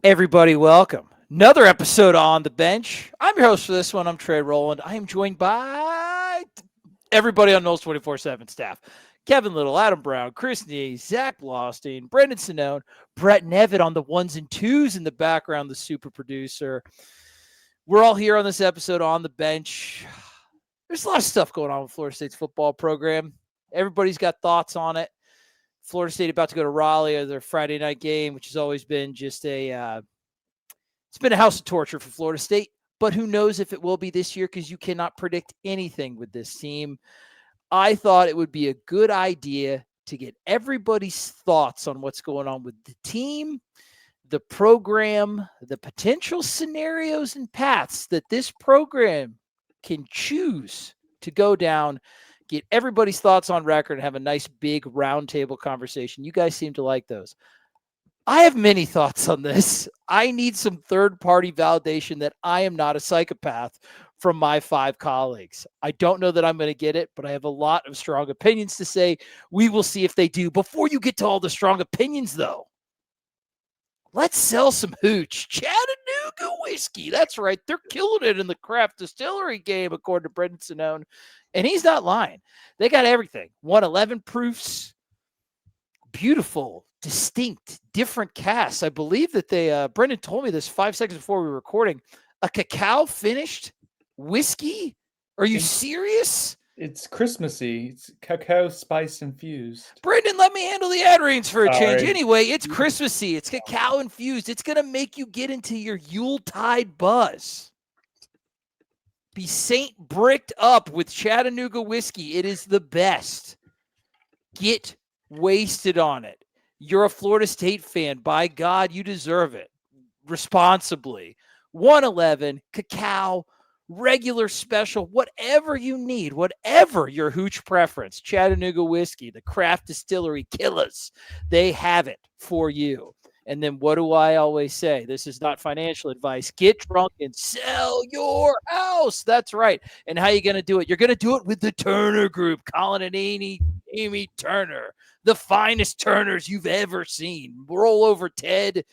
Everybody, welcome. Another episode on the bench. I'm your host for this one. I'm Trey Rowland. I am joined by everybody on Knowles 24/7 staff. Kevin Little, Adam Brown, Chris Nee, Zach Blostein, Brendan Sonnone, Brett Nevitt on the ones and twos in the background, the super producer. We're all here on this episode on the bench. There's a lot of stuff going on with Florida State's football program. Everybody's got thoughts on it. Florida State about to go to Raleigh, their Friday night game, which has always been just it's been a house of torture for Florida State, but who knows if it will be this year because you cannot predict anything with this team. I thought it would be a good idea to get everybody's thoughts on what's going on with the team, the program, the potential scenarios and paths that this program can choose to go down, get everybody's thoughts on record, and have a nice big roundtable conversation. You guys seem to like those. I have many thoughts on this. I need some third-party validation that I am not a psychopath from my 5 colleagues. I don't know that I'm going to get it, but I have a lot of strong opinions to say. We will see if they do. Before you get to all the strong opinions, though, let's sell some hooch. Chattanooga whiskey. That's right. They're killing it in the craft distillery game, according to Brendan Sonnone. And he's not lying. They got everything. 111 proofs. Beautiful, distinct, different casts. I believe that they, Brendan told me this 5 seconds before we were recording, a cacao finished whiskey. Are you serious? It's Christmassy. It's cacao spice infused. Brendan, let me handle the ad reins for a change. Sorry. Anyway, it's Christmassy. It's cacao infused. It's going to make you get into your Yuletide buzz. Be Saint bricked up with Chattanooga whiskey. It is the best. Get wasted on it. You're a Florida State fan. By God, you deserve it. Responsibly. 111, cacao, regular special, whatever you need, whatever your hooch preference. Chattanooga whiskey, the craft distillery killers, they have it for you. And then what do I always say? This is not financial advice. Get drunk and sell your house. That's right. And how are you going to do it? You're going to do it with the Turner Group, Colin and Amy Turner, the finest Turners you've ever seen. Roll over Ted,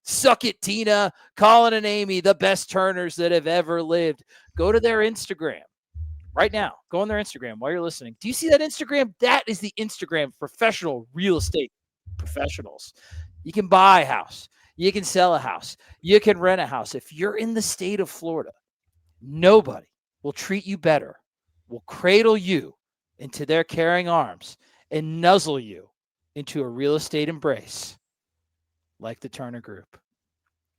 suck it Tina, Colin and Amy, the best Turners that have ever lived. Go to their Instagram right now. Go on their Instagram while you're listening. Do you see that Instagram? That is the Instagram of professional real estate professionals. You can buy a house. You can sell a house. You can rent a house. If you're in the state of Florida, nobody will treat you better, will cradle you into their caring arms and nuzzle you into a real estate embrace like the Turner Group.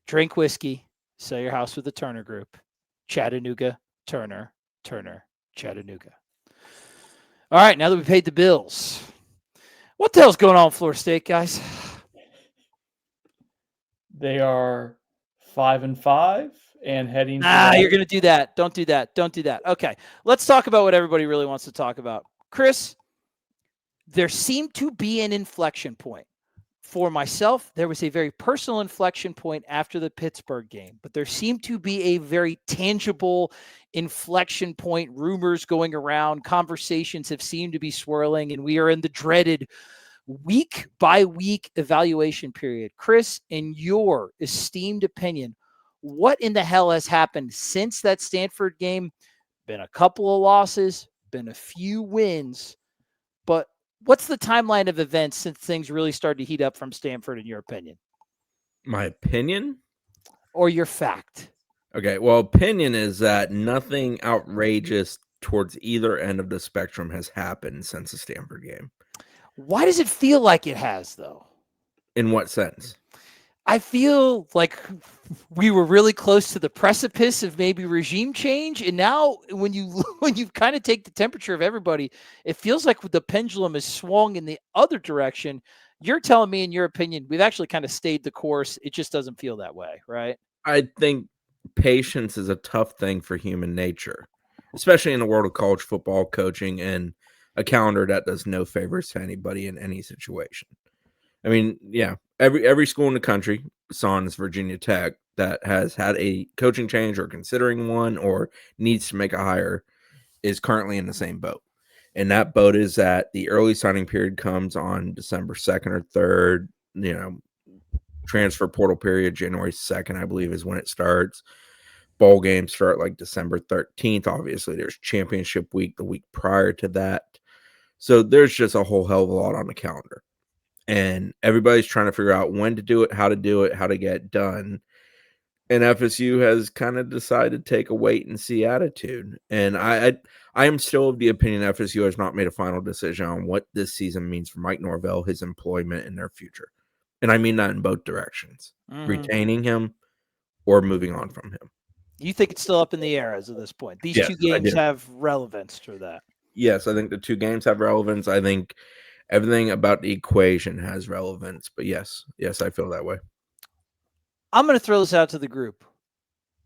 Drink whiskey, sell your house with the Turner Group. Chattanooga, Turner, Chattanooga. All right, now that we paid the bills, what the hell's going on in Florida State, guys? They are 5-5 and heading. You're going to do that. Don't do that. Don't do that. Okay, let's talk about what everybody really wants to talk about. Chris, there seemed to be an inflection point. For myself, there was a very personal inflection point after the Pittsburgh game, but there seemed to be a very tangible inflection point. Rumors going around, conversations have seemed to be swirling, and we are in the dreaded week by week evaluation period. Chris, in your esteemed opinion, what in the hell has happened since that Stanford game? Been a couple of losses, been a few wins, but what's the timeline of events since things really started to heat up from Stanford, in your opinion? My opinion? Or your fact? Okay, well, opinion is that nothing outrageous towards either end of the spectrum has happened since the Stanford game. Why does it feel like it has, though? In what sense? I feel like we were really close to the precipice of maybe regime change, and now when you kind of take the temperature of everybody, it feels like the pendulum is swung in the other direction. You're telling me, in your opinion, we've actually kind of stayed the course. It just doesn't feel that way, right? I think patience is a tough thing for human nature, especially in the world of college football coaching and a calendar that does no favors to anybody in any situation. I mean, yeah, every school in the country, sans Virginia Tech, that has had a coaching change or considering one or needs to make a hire is currently in the same boat. And that boat is that the early signing period comes on December 2nd or 3rd, transfer portal period, January 2nd, I believe, is when it starts. Bowl games start like December 13th. Obviously, there's championship week the week prior to that. So there's just a whole hell of a lot on the calendar. And everybody's trying to figure out when to do it, how to get it done. And FSU has kind of decided to take a wait and see attitude. And I am still of the opinion FSU has not made a final decision on what this season means for Mike Norvell, his employment, and their future. And I mean that in both directions, retaining him or moving on from him. You think it's still up in the air as of this point? These two games have relevance to that. Yes, I think the two games have relevance. I think everything about the equation has relevance. But yes, I feel that way. I'm going to throw this out to the group.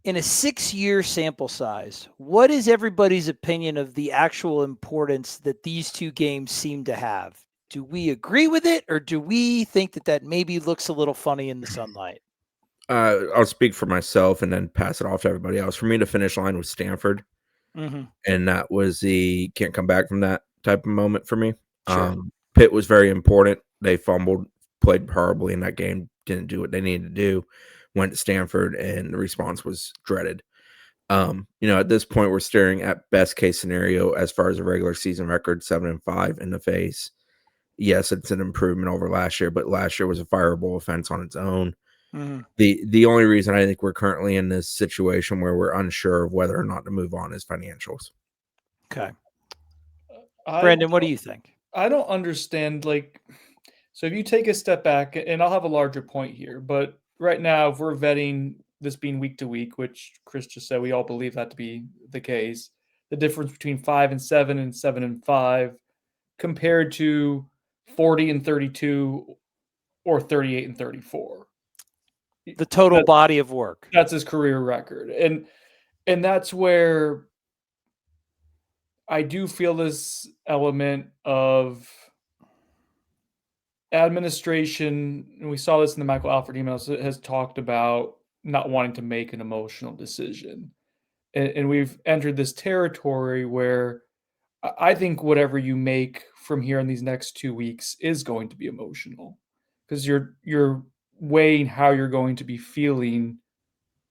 In a 6-year sample size, what is everybody's opinion of the actual importance that these two games seem to have? Do we agree with it, or do we think that maybe looks a little funny in the sunlight? I'll speak for myself and then pass it off to everybody else. For me, the finish line was Stanford. And that was the can't come back from that type of moment for me. Sure. Pitt was very important. They fumbled, played horribly in that game, didn't do what they needed to do, went to Stanford, and the response was dreaded. At this point, we're staring at best case scenario as far as a regular season record, 7-5 in the face. Yes, it's an improvement over last year, but last year was a fireable offense on its own. The only reason I think we're currently in this situation where we're unsure of whether or not to move on is financials. Okay. Brandon, what do you think? I don't understand, so if you take a step back, and I'll have a larger point here, but right now, if we're vetting this being week to week, which Chris just said, we all believe that to be the case, the difference between 5-7 and 7-5 compared to 40-32 or 38-34. The total body of work. That's his career record. And that's where I do feel this element of administration, and we saw this in the Michael Alford emails, has talked about not wanting to make an emotional decision. And we've entered this territory where I think whatever you make from here in these next 2 weeks is going to be emotional, because you're weighing how you're going to be feeling,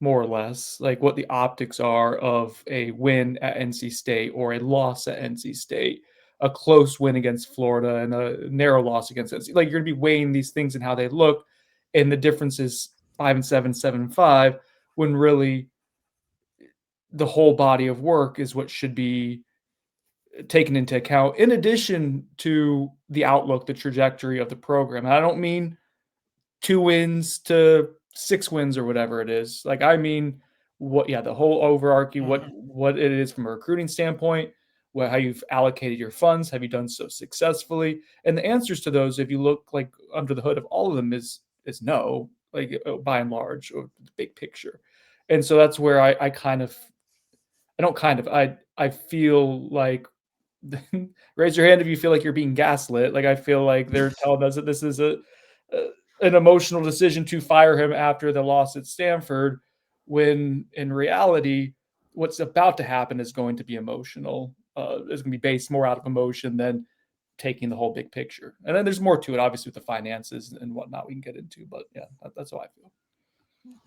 more or less, like what the optics are of a win at NC State or a loss at NC State, a close win against Florida and a narrow loss against NC. Like, you're going to be weighing these things and how they look, and the difference is 5-7, 7-5, when really the whole body of work is what should be taken into account, in addition to the outlook, the trajectory of the program. And I don't mean 2 wins to 6 wins or whatever it is. Like, I mean, the whole overarching, what it is from a recruiting standpoint, how you've allocated your funds, have you done so successfully? And the answers to those, if you look like under the hood of all of them, is no, like by and large, or the big picture. And so that's where I feel like, raise your hand if you feel like you're being gaslit. Like, I feel like they're telling us that this is an emotional decision to fire him after the loss at Stanford, when in reality, what's about to happen is going to be emotional. It's going to be based more out of emotion than taking the whole big picture. And then there's more to it, obviously, with the finances and whatnot we can get into. But yeah, that's how I feel.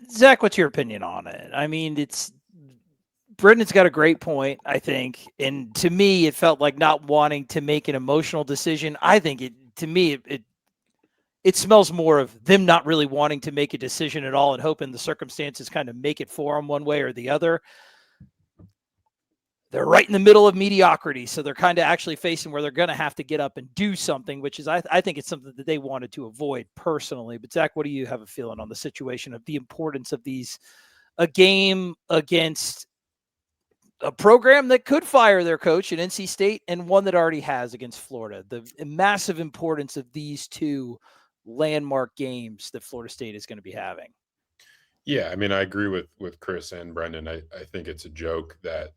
Zach, what's your opinion on it? I mean, Brendan's got a great point, I think. And to me, it felt like not wanting to make an emotional decision. I think it smells more of them not really wanting to make a decision at all and hoping the circumstances kind of make it for them one way or the other. They're right in the middle of mediocrity, so they're kind of actually facing where they're going to have to get up and do something, which is, I think it's something that they wanted to avoid personally. But Zach, what do you have a feeling on the situation of the importance of a game against a program that could fire their coach at NC State and one that already has against Florida? The massive importance of these two landmark games that Florida State is going to be having. Yeah, I mean, I agree with Chris and Brendan. I think it's a joke that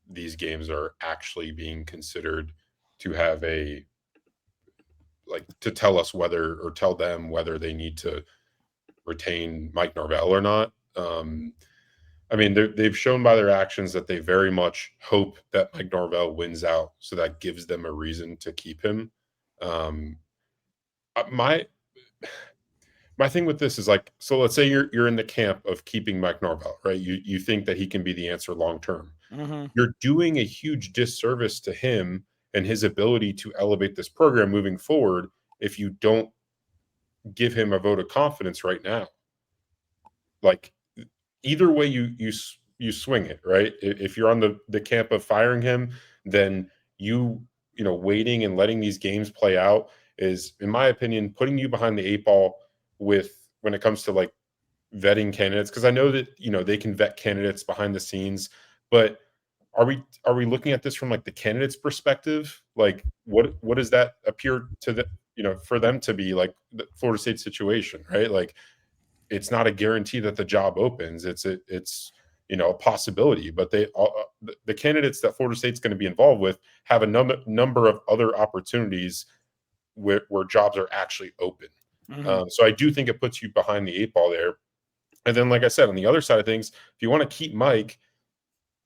these games are actually being considered to have to tell us or tell them whether they need to retain Mike Norvell or not. I mean, they've shown by their actions that they very much hope that Mike Norvell wins out, so that gives them a reason to keep him. My my thing with this is like, so let's say you're in the camp of keeping Mike Norvell, right? You think that he can be the answer long term. You're doing a huge disservice to him and his ability to elevate this program moving forward if you don't give him a vote of confidence right now. Like, either way you swing it, right? If you're on the camp of firing him, then waiting and letting these games play out is, in my opinion, putting you behind the 8 ball with when it comes to like vetting candidates, because I know that they can vet candidates behind the scenes, but are we looking at this from like the candidate's perspective? Like, what does that appear to the for them to be like the Florida State situation, right? Like, it's not a guarantee that the job opens. It's a possibility, but the candidates that Florida State's going to be involved with have a number of other opportunities where jobs are actually open. So I do think it puts you behind the 8 ball there. And then, like I said, on the other side of things, if you want to keep Mike,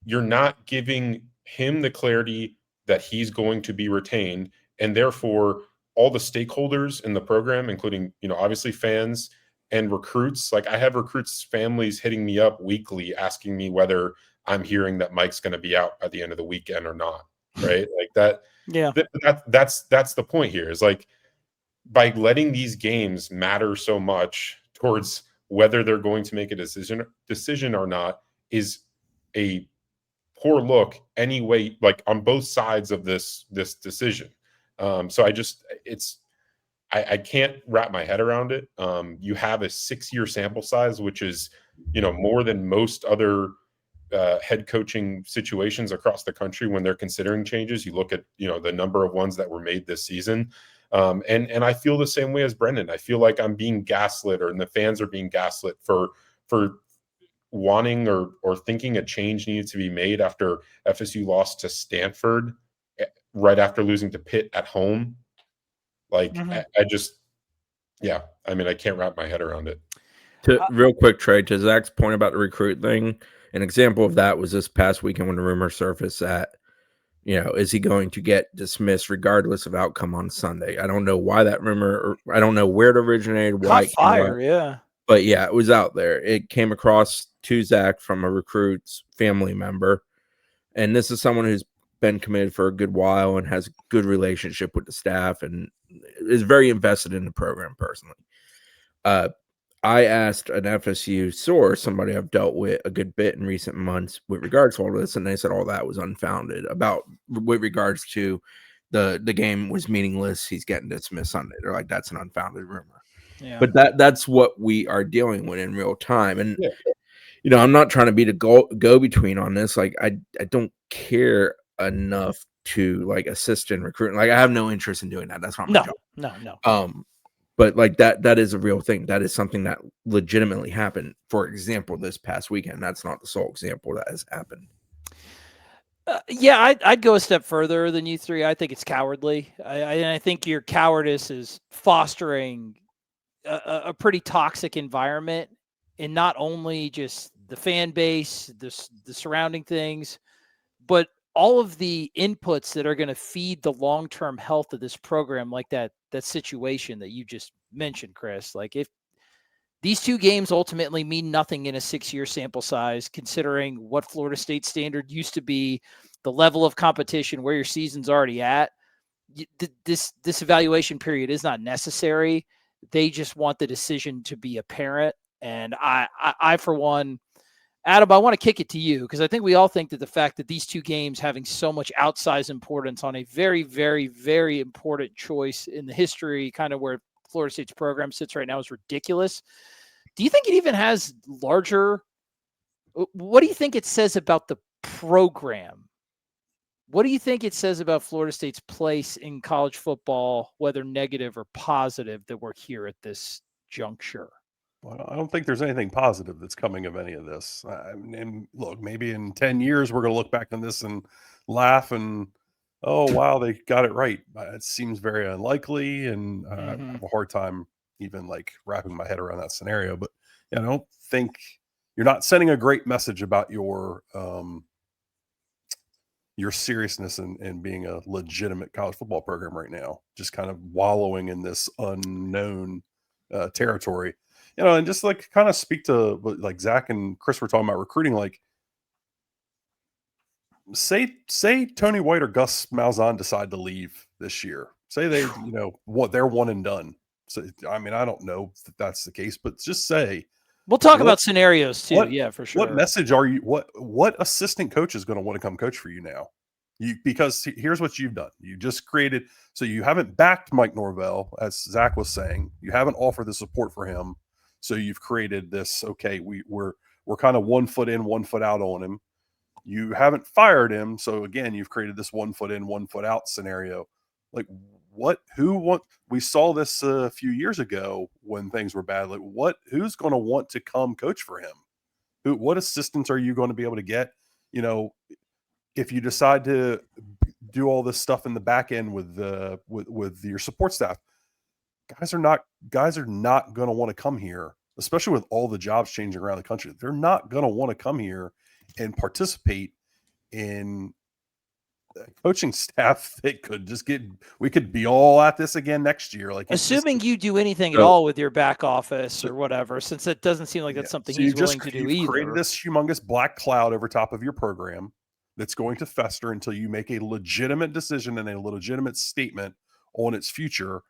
you're not giving him the clarity that he's going to be retained, and therefore all the stakeholders in the program, including obviously fans and recruits. Like, I have recruits' families hitting me up weekly asking me whether I'm hearing that Mike's going to be out by the end of the weekend or not, right? Like that. Yeah. That's the point here, is like, by letting these games matter so much towards whether they're going to make a decision or not is a poor look anyway, like on both sides of this decision. So I can't wrap my head around it. You have a 6-year sample size, which is more than most other head coaching situations across the country when they're considering changes. You look at the number of ones that were made this season, and I feel the same way as Brendan. I feel like I'm being gaslit, and the fans are being gaslit for wanting or thinking a change needed to be made after FSU lost to Stanford right after losing to Pitt at home. Like, I can't wrap my head around it. Real quick, Trey, to Zach's point about the recruit thing, an example of that was this past weekend when the rumor surfaced that, is he going to get dismissed regardless of outcome on Sunday? I don't know why that rumor, or I don't know where it originated, why it came fire, out. yeah. But yeah, it was out there. It came across to Zach from a recruit's family member. And this is someone who's been committed for a good while and has a good relationship with the staff and is very invested in the program personally. I asked an FSU source, somebody I've dealt with a good bit in recent months with regards to all this, and they said all that was unfounded with regards to the game was meaningless. He's getting dismissed Sunday. They're like, that's an unfounded rumor. Yeah. But that's what we are dealing with in real time. And, I'm not trying to be the go-between on this. Like, I don't care enough to, like, assist in recruiting. Like, I have no interest in doing that. That's not my job. No. But, like, that is a real thing. That is something that legitimately happened. For example, this past weekend. That's not the sole example that has happened. I'd go a step further than you three. I think it's cowardly. I think your cowardice is fostering a pretty toxic environment in not only just the fan base, the surrounding things, but all of the inputs that are going to feed the long-term health of this program, like that situation that you just mentioned, Chris. Like, if these two games ultimately mean nothing in a 6-year sample size, considering what Florida State standard used to be, the level of competition, where your season's already at, this evaluation period is not necessary. They just want the decision to be apparent. And I for one, Adam, I want to kick it to you, because I think we all think that the fact that these two games having so much outsized importance on a very, very, very important choice in the history, kind of where Florida State's program sits right now, is ridiculous. Do you think it even has larger? What do you think it says about the program? What do you think it says about Florida State's place in college football, whether negative or positive, that we're here at this juncture? Well, I don't think there's anything positive that's coming of any of this. And look, maybe in 10 years, we're going to look back on this and laugh and, oh, wow, they got it right. It seems very unlikely. And I have a hard time even like wrapping my head around that scenario. But I don't think you're not sending a great message about your seriousness and being a legitimate college football program right now, just kind of wallowing in this unknown territory, and just like kind of speak to like Zach and Chris were talking about recruiting. Like, say Tony White or Gus Malzahn decide to leave this year. Say they, they're one and done. So, I mean, I don't know if that's the case, but just say. We'll talk about scenarios too. Yeah, for sure. What message are you? What assistant coach is going to want to come coach for you now? Because here's what you've done. You just created. So you haven't backed Mike Norvell, as Zach was saying. You haven't offered the support for him. So you've created this. Okay, we're kind of 1 foot in, 1 foot out on him. You haven't fired him. So again, you've created this 1 foot in, 1 foot out scenario. Like we saw this a few years ago when things were bad. Like who's going to want to come coach for him? What assistants are you going to be able to get? If you decide to do all this stuff in the back end with your support staff, guys are not going to want to come here, especially with all the jobs changing around the country. They're not going to want to come here and participate in coaching staff that could just we could be all at this again next year. Like, assuming you do anything at all with your back office or whatever, since it doesn't seem like that's something he's willing to do either. Created this humongous black cloud over top of your program that's going to fester until you make a legitimate decision and a legitimate statement on its future.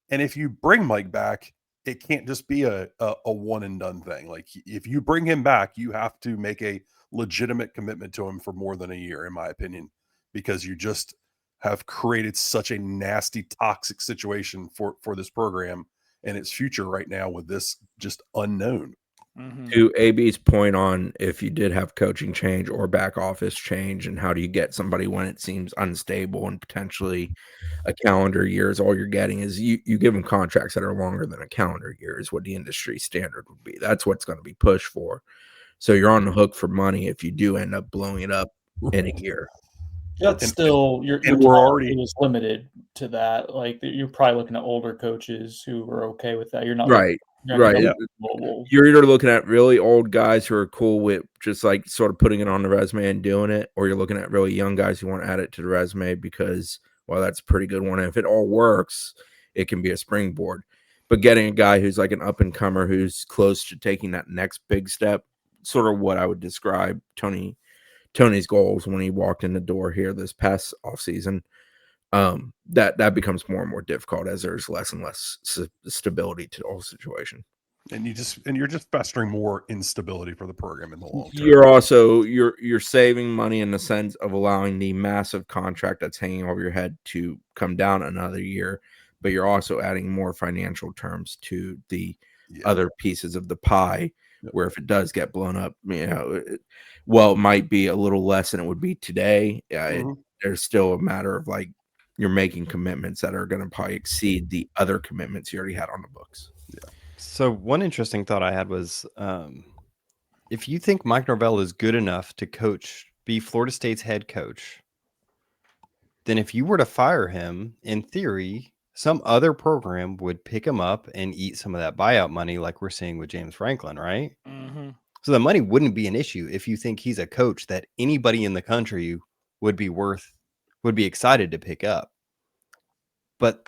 And if you bring Mike back, it can't just be a one and done thing. Like, if you bring him back, you have to make a legitimate commitment to him for more than a year, in my opinion, because you just have created such a nasty, toxic situation for this program and its future right now with this just unknown. Mm-hmm. To AB's point on if you did have coaching change or back office change, and how do you get somebody when it seems unstable and potentially a calendar year is all you're getting, is you give them contracts that are longer than a calendar year is what the industry standard would be. That's what's going to be pushed for. So you're on the hook for money if you do end up blowing it up in a year. That's still your we're already is limited to that. Like, you're probably looking at older coaches who are okay with that. You're not right. You're either looking at really old guys who are cool with just like sort of putting it on the resume and doing it, or you're looking at really young guys who want to add it to the resume because, well, that's a pretty good one. And if it all works, it can be a springboard. But getting a guy who's like an up and comer who's close to taking that next big step, sort of what I would describe Tony's goals when he walked in the door here this past offseason, that becomes more and more difficult as there's less and less stability to the whole situation. And you're just festering more instability for the program in the long term. You're also you're saving money in the sense of allowing the massive contract that's hanging over your head to come down another year, but you're also adding more financial terms to the other pieces of the pie. Where if it does get blown up, it might be a little less than it would be today. There's still a matter of like you're making commitments that are going to probably exceed the other commitments you already had on the books. Yeah. So one interesting thought I had was, if you think Mike Norvell is good enough to be Florida State's head coach, then if you were to fire him, in theory, some other program would pick him up and eat some of that buyout money like we're seeing with James Franklin, right? Mm-hmm. So the money wouldn't be an issue if you think he's a coach that anybody in the country would be excited to pick up. But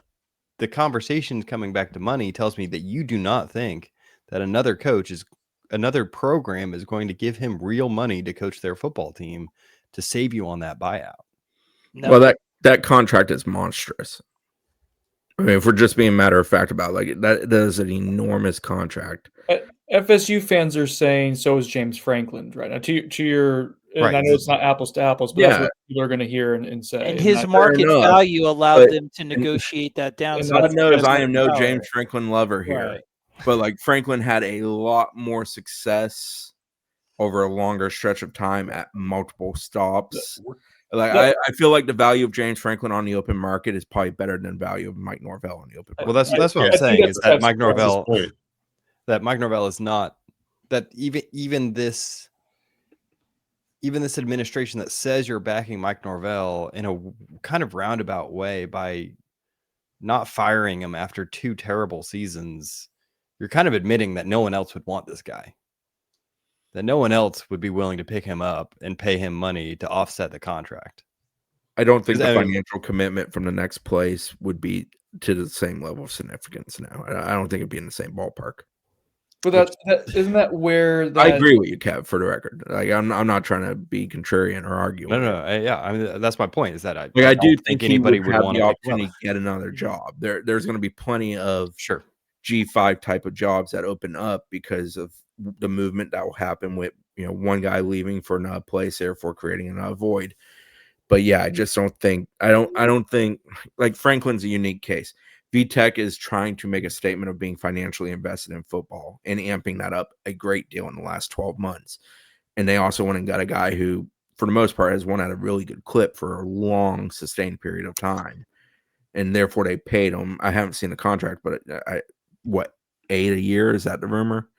the conversation coming back to money tells me that you do not think that another program is going to give him real money to coach their football team to save you on that buyout. No. Well, that contract is monstrous. I mean, if we're just being matter of fact about that is an enormous contract. FSU fans are saying so is James Franklin right now. To your, and right. I know it's not apples to apples, but that's what people are going to hear and say. And his market value allowed them to negotiate that down. So God knows I am no James Franklin lover here, right. But like Franklin had a lot more success over a longer stretch of time at multiple stops. I feel like the value of James Franklin on the open market is probably better than the value of Mike Norvell on the open market. Well, that's what I'm saying is that Mike Norvell is not that even this administration that says you're backing Mike Norvell in a kind of roundabout way by not firing him after 2 terrible seasons. You're kind of admitting that no one else would want this guy. That no one else would be willing to pick him up and pay him money to offset the contract. I don't think the financial commitment from the next place would be to the same level of significance now. I don't think it'd be in the same ballpark. But isn't that where that I agree with you, Kev, for the record. Like I'm not trying to be contrarian or argue. No, with no, yeah. I mean, that's my point. Is that I I do don't think anybody would would have want the to pick him opportunity up. to get another job. There's going to be plenty of Sure. G5 type of jobs that open up because of the movement that will happen with one guy leaving for another place, therefore creating another void. But yeah, I just don't think I don't think like Franklin's a unique case. VTech is trying to make a statement of being financially invested in football and amping that up a great deal in the last 12 months. And they also went and got a guy who, for the most part, has won at a really good clip for a long, sustained period of time. And therefore, they paid him. I haven't seen the contract, but $8 a year? Is that the rumor?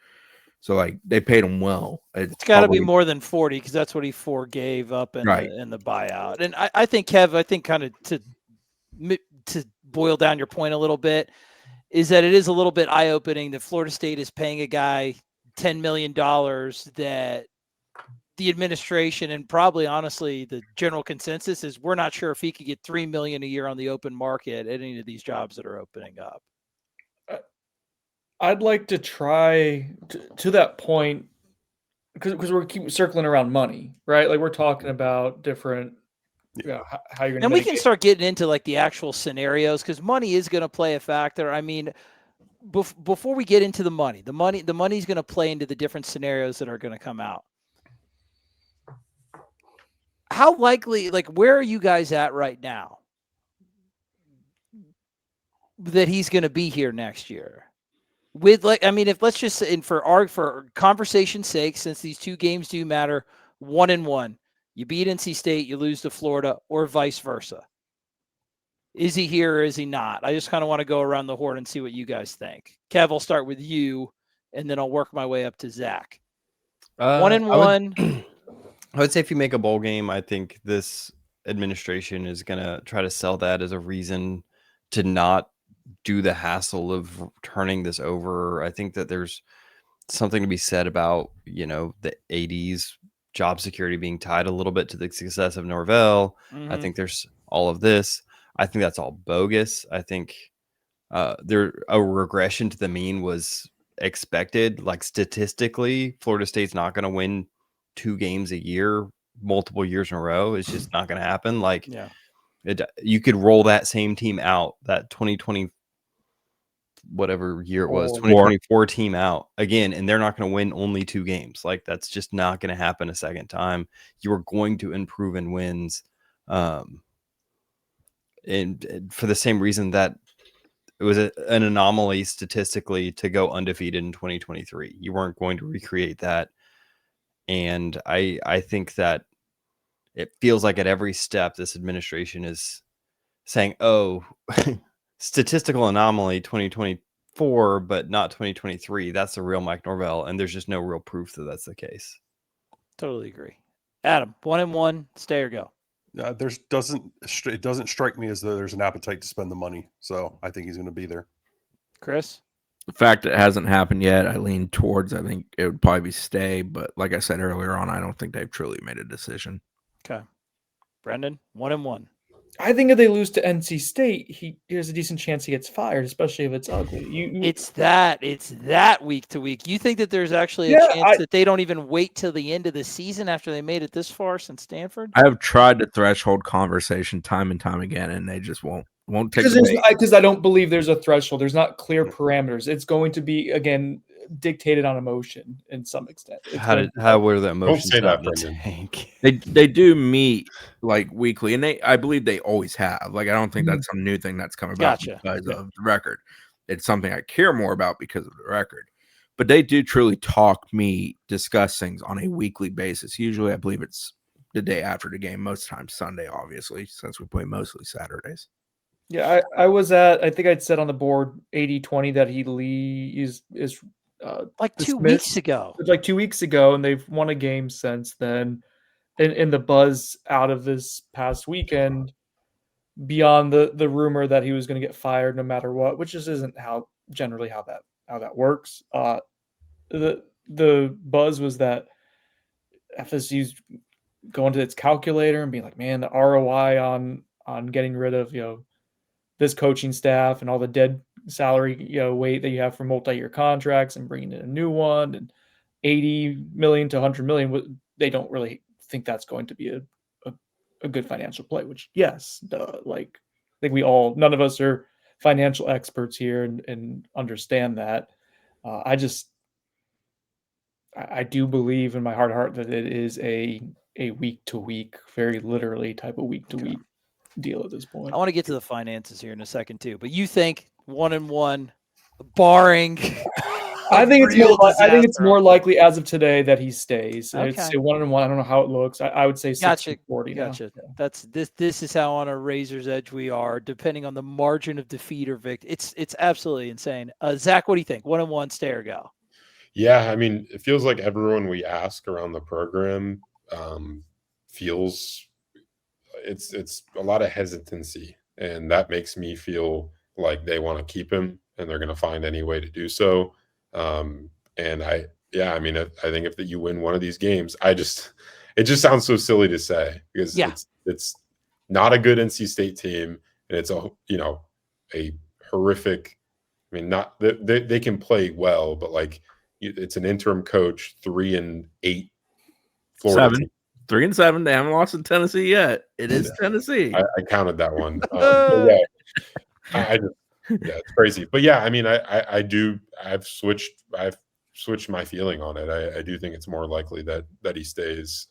So, like, they paid him well. It's got to be more than 40 because that's what he forgave up in the buyout. And I think, Kev, kind of to boil down your point a little bit, is that it is a little bit eye-opening that Florida State is paying a guy $10 million that the administration and probably honestly the general consensus is we're not sure if he could get $3 million a year on the open market at any of these jobs that are opening up. I'd like to try to that point because we're keep circling around money, right? Like we're talking about different, how you're going to. And we can start getting into like the actual scenarios because money is going to play a factor. I mean, before we get into the money is going to play into the different scenarios that are going to come out. How likely, like, where are you guys at right now that he's going to be here next year? With if let's just say, for conversation's sake, since these two games do matter, 1-1, you beat NC State, you lose to Florida, or vice versa. Is he here or is he not? I just kind of want to go around the horn and see what you guys think. Kev, I'll start with you, and then I'll work my way up to Zach. 1-1. I would say if you make a bowl game, I think this administration is going to try to sell that as a reason to not do the hassle of turning this over. I think that there's something to be said about, the 80s job security being tied a little bit to the success of Norvell. Mm-hmm. I think there's all of this. I think that's all bogus. I think a regression to the mean was expected. Like statistically, Florida State's not going to win 2 games a year, multiple years in a row. It's just not going to happen. Like, you could roll that same team out, that 2020, whatever year it was, 2024 team out again, and they're not going to win only 2 games. Like, that's just not going to happen a second time. You are going to improve in wins. And for the same reason that it was an anomaly statistically to go undefeated in 2023. You weren't going to recreate that. And I think that it feels like at every step, this administration is saying, oh, statistical anomaly 2024, but not 2023. That's the real Mike Norvell. And there's just no real proof that that's the case. Totally agree. Adam, 1-1, stay or go. It doesn't strike me as though there's an appetite to spend the money. So I think he's going to be there. Chris? The fact that it hasn't happened yet, I lean towards, I think it would probably be stay. But like I said earlier on, I don't think they've truly made a decision. Okay. Brendan, 1-1. I think if they lose to NC State, there's a decent chance he gets fired, especially if it's ugly. It's that week to week. You think that there's actually a chance that they don't even wait till the end of the season after they made it this far since Stanford? I have tried the threshold conversation time and time again, and they just won't take it. Because I don't believe there's a threshold. There's not clear parameters. It's going to be, again, dictated on emotion in some extent. How were the emotions? Don't say that, Brendan. They do meet like weekly, and I believe they always have. Like, I don't think that's some new thing that's come about because of the record. It's something I care more about because of the record. But they do truly discuss things on a weekly basis. Usually, I believe it's the day after the game. Most times Sunday, obviously, since we play mostly Saturdays. Yeah, I was I think I'd said on the board 80-20 that he is like 2 weeks ago. Like 2 weeks ago, and they've won a game since then. And the buzz out of this past weekend, beyond the rumor that he was going to get fired no matter what, which just isn't how that works. The buzz was that FSU's going to its calculator and being like, man, the ROI on getting rid of this coaching staff and all the dead salary weight that you have for multi-year contracts and bringing in a new one and 80 million to 100 million, they don't really think that's going to be a good financial play, which yes, like I think none of us are financial experts here and understand that. I do believe in my heart that it is a week to week, very literally type of week to week deal at this point. I want to get to the finances here in a second too, but you think 1-1, barring I think it's more disaster. likely as of today that he stays. Okay. It's 1-1. I don't know how it looks. I would say 60-40 now. Gotcha. That's this is how on a razor's edge we are, depending on the margin of defeat or victory. It's absolutely insane. Zach, what do you think? 1-1, stay or go? Yeah, I mean, it feels like everyone we ask around the program feels it's a lot of hesitancy, and that makes me feel like they want to keep him and they're going to find any way to do so. And I think if you win one of these games, it just sounds so silly to say because it's not a good NC State team, and it's a horrific. I mean, not they can play well, but like it's an interim coach, 3-8 Florida team. 3-7. They haven't lost in Tennessee yet. It is Tennessee. I counted that one. It's crazy. But yeah, I mean, I've switched my feeling on it. I do think it's more likely that he stays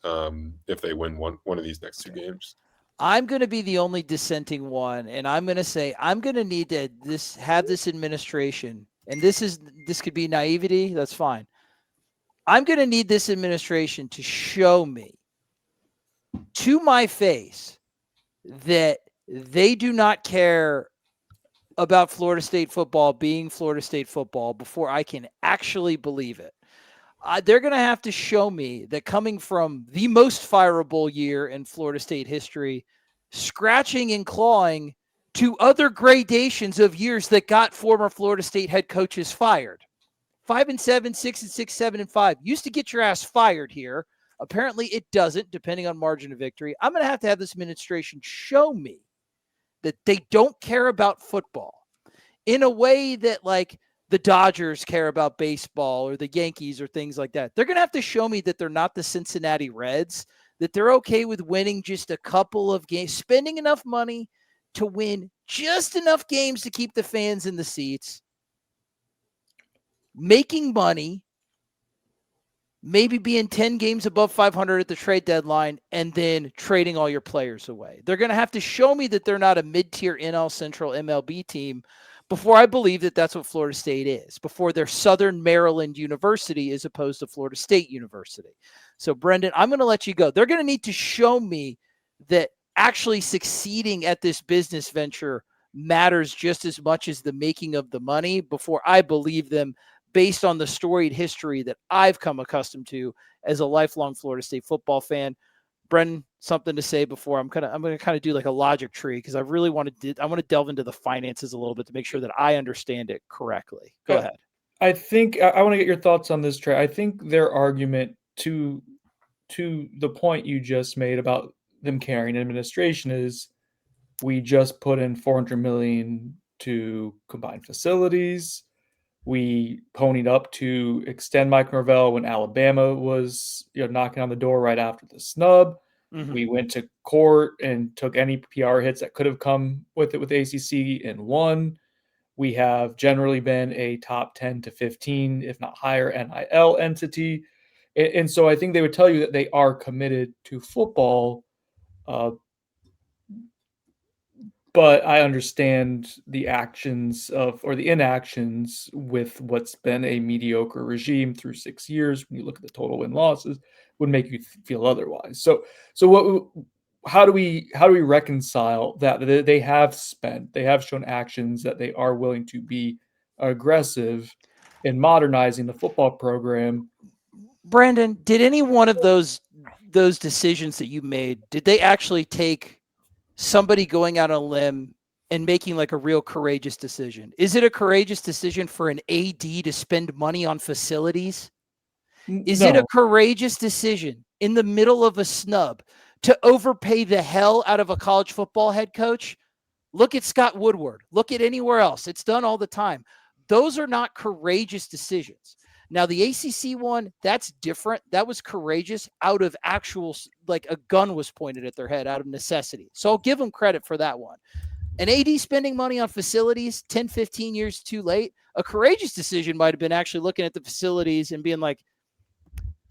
if they win one of these next two games. I'm going to be the only dissenting one, and I'm going to say I'm going to need to have this administration, and this could be naivety. That's fine. I'm going to need this administration to show me to my face that they do not care about Florida State football being Florida State football before I can actually believe it. They're going to have to show me that coming from the most fireable year in Florida State history, scratching and clawing to other gradations of years that got former Florida State head coaches fired. 5-7, 6-6, 7-5 used to get your ass fired here. Apparently it doesn't, depending on margin of victory. I'm going to have this administration show me that they don't care about football in a way that like the Dodgers care about baseball or the Yankees or things like that. They're going to have to show me that they're not the Cincinnati Reds, that they're okay with winning just a couple of games, spending enough money to win just enough games to keep the fans in the seats, making money, maybe being 10 games above 500 at the trade deadline, and then trading all your players away. They're going to have to show me that they're not a mid-tier NL Central MLB team before I believe that that's what Florida State is, before they're Southern Maryland University as opposed to Florida State University. So, Brendan, I'm going to let you go. They're going to need to show me that actually succeeding at this business venture matters just as much as the making of the money before I believe them, based on the storied history that I've come accustomed to as a lifelong Florida State football fan. Brendan, something to say before I'm going to kind of do like a logic tree, because I really want to delve into the finances a little bit to make sure that I understand it correctly. Go ahead. I think I want to get your thoughts on this, Trey. I think their argument to the point you just made about them carrying administration is we just put in $400 million to combine facilities. We ponied up to extend Mike Norvell when Alabama was knocking on the door right after the snub. Mm-hmm. We went to court and took any PR hits that could have come with it with ACC and won. We have generally been a top 10 to 15, if not higher, NIL entity. And so I think they would tell you that they are committed to football. But I understand the actions or the inactions with what's been a mediocre regime through 6 years. When you look at the total win losses, would make you feel otherwise. So how do we reconcile that they have shown actions that they are willing to be aggressive in modernizing the football program? Brandon, did any one of those decisions that you made, did they actually take somebody going out on a limb and making like a real courageous decision? Is it a courageous decision for an AD to spend money on facilities? Is it a courageous decision in the middle of a snub to overpay the hell out of a college football head coach Look at Scott Woodward. Look at anywhere else. It's done all the time. Those are not courageous decisions. Now, the ACC one, that's different. That was courageous out of actual, like a gun was pointed at their head out of necessity. So I'll give them credit for that one. An AD spending money on facilities 10, 15 years too late, a courageous decision might have been actually looking at the facilities and being like,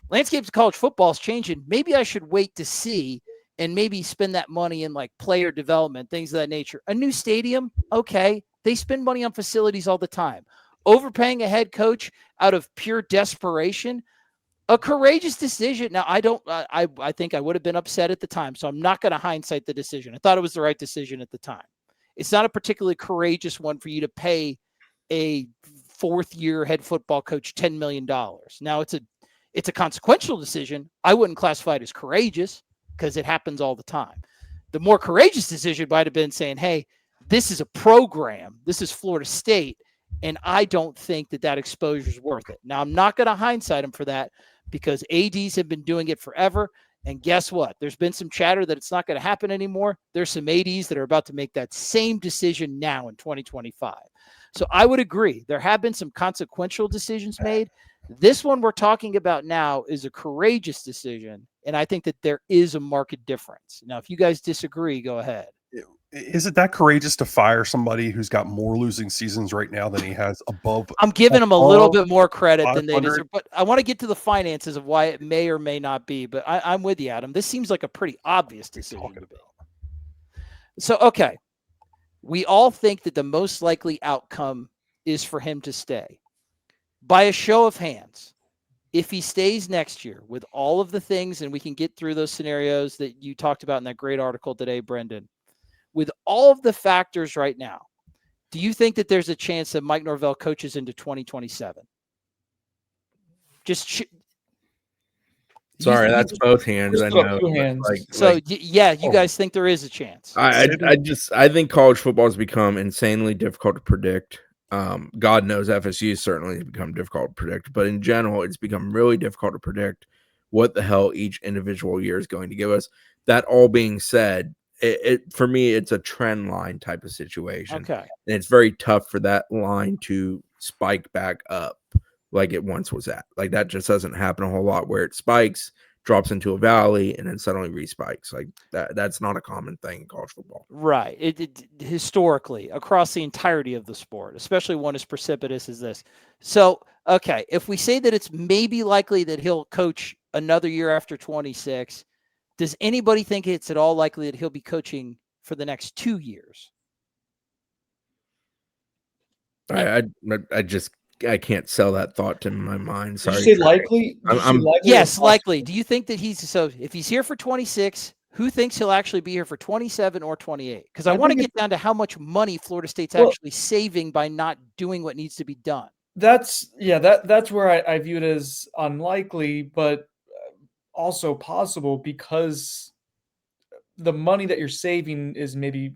landscapes of college football is changing. Maybe I should wait to see and maybe spend that money in like player development, things of that nature. A new stadium, okay. They spend money on facilities all the time. Overpaying a head coach out of pure desperation, a courageous decision. Now, I think I would have been upset at the time, so I'm not going to hindsight the decision. I thought it was the right decision at the time. It's not a particularly courageous one for you to pay a fourth-year head football coach $10 million. Now, it's a consequential decision. I wouldn't classify it as courageous because it happens all the time. The more courageous decision might have been saying, hey, this is a program. This is Florida State. And I don't think that exposure is worth it. Now, I'm not going to hindsight him for that because ADs have been doing it forever. And guess what? There's been some chatter that it's not going to happen anymore. There's some ADs that are about to make that same decision now in 2025. So I would agree. There have been some consequential decisions made. This one we're talking about now is a courageous decision. And I think that there is a marked difference. Now, if you guys disagree, go ahead. Is it that courageous to fire somebody who's got more losing seasons right now than he has above? I'm giving him a little bit more credit than they 500? deserve, but I want to get to the finances of why it may or may not be. But I'm with you, Adam. This seems like a pretty obvious decision. So, okay. We all think that the most likely outcome is for him to stay. By a show of hands, if he stays next year with all of the things, and we can get through those scenarios that you talked about in that great article today, Brendan, with all of the factors right now, do you think that there's a chance that Mike Norvell coaches into 2027? Sorry, that's both hands. I know. You guys think there is a chance? I think college football has become insanely difficult to predict. God knows FSU certainly has become difficult to predict, but in general, it's become really difficult to predict what the hell each individual year is going to give us. That all being said, for me, it's a trend line type of situation. Okay. And it's very tough for that line to spike back up like it once was at. Like that just doesn't happen a whole lot where it spikes, drops into a valley, and then suddenly respikes. Like that's not a common thing in college football. Right. It historically across the entirety of the sport, especially one as precipitous as this. So, okay, if we say that it's maybe likely that he'll coach another year after 26, does anybody think it's at all likely that he'll be coaching for the next 2 years? I can't sell that thought to my mind. Sorry. Did you say likely? Yes, likely. Do you think that if he's here for 26, who thinks he'll actually be here for 27 or 28? Because I want to get down to how much money Florida State's actually saving by not doing what needs to be done. That's where I view it as unlikely, but also possible because the money that you're saving is maybe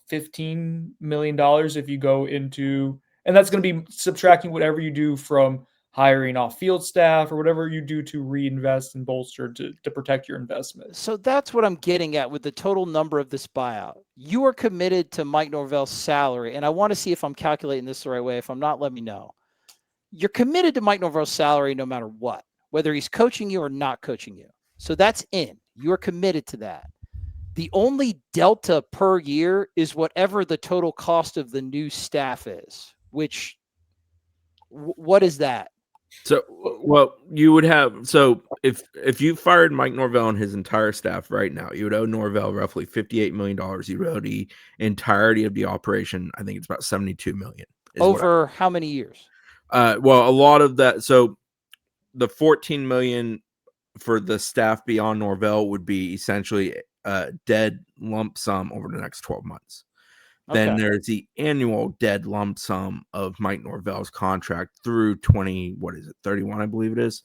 $15 million if you go into, and that's going to be subtracting whatever you do from hiring off field staff or whatever you do to reinvest and bolster to protect your investment. So that's what I'm getting at with the total number of this buyout. You are committed to Mike Norvell's salary, and I want to see if I'm calculating this the right way. If I'm not, let me know. You're committed to Mike Norvell's salary no matter what, whether he's coaching you or not coaching you. So that's in. You are committed to that. The only delta per year is whatever the total cost of the new staff is, which, what is that? So, well, you would have, so if you fired Mike Norvell and his entire staff right now, you would owe Norvell roughly $58 million. You would owe the entirety of the operation. I think it's about $72 million. Over how many years? Well, a lot of that. So the $14 million for the staff beyond Norvell would be essentially a dead lump sum over the next 12 months. Okay. Then there's the annual dead lump sum of Mike Norvell's contract through 31, I believe it is,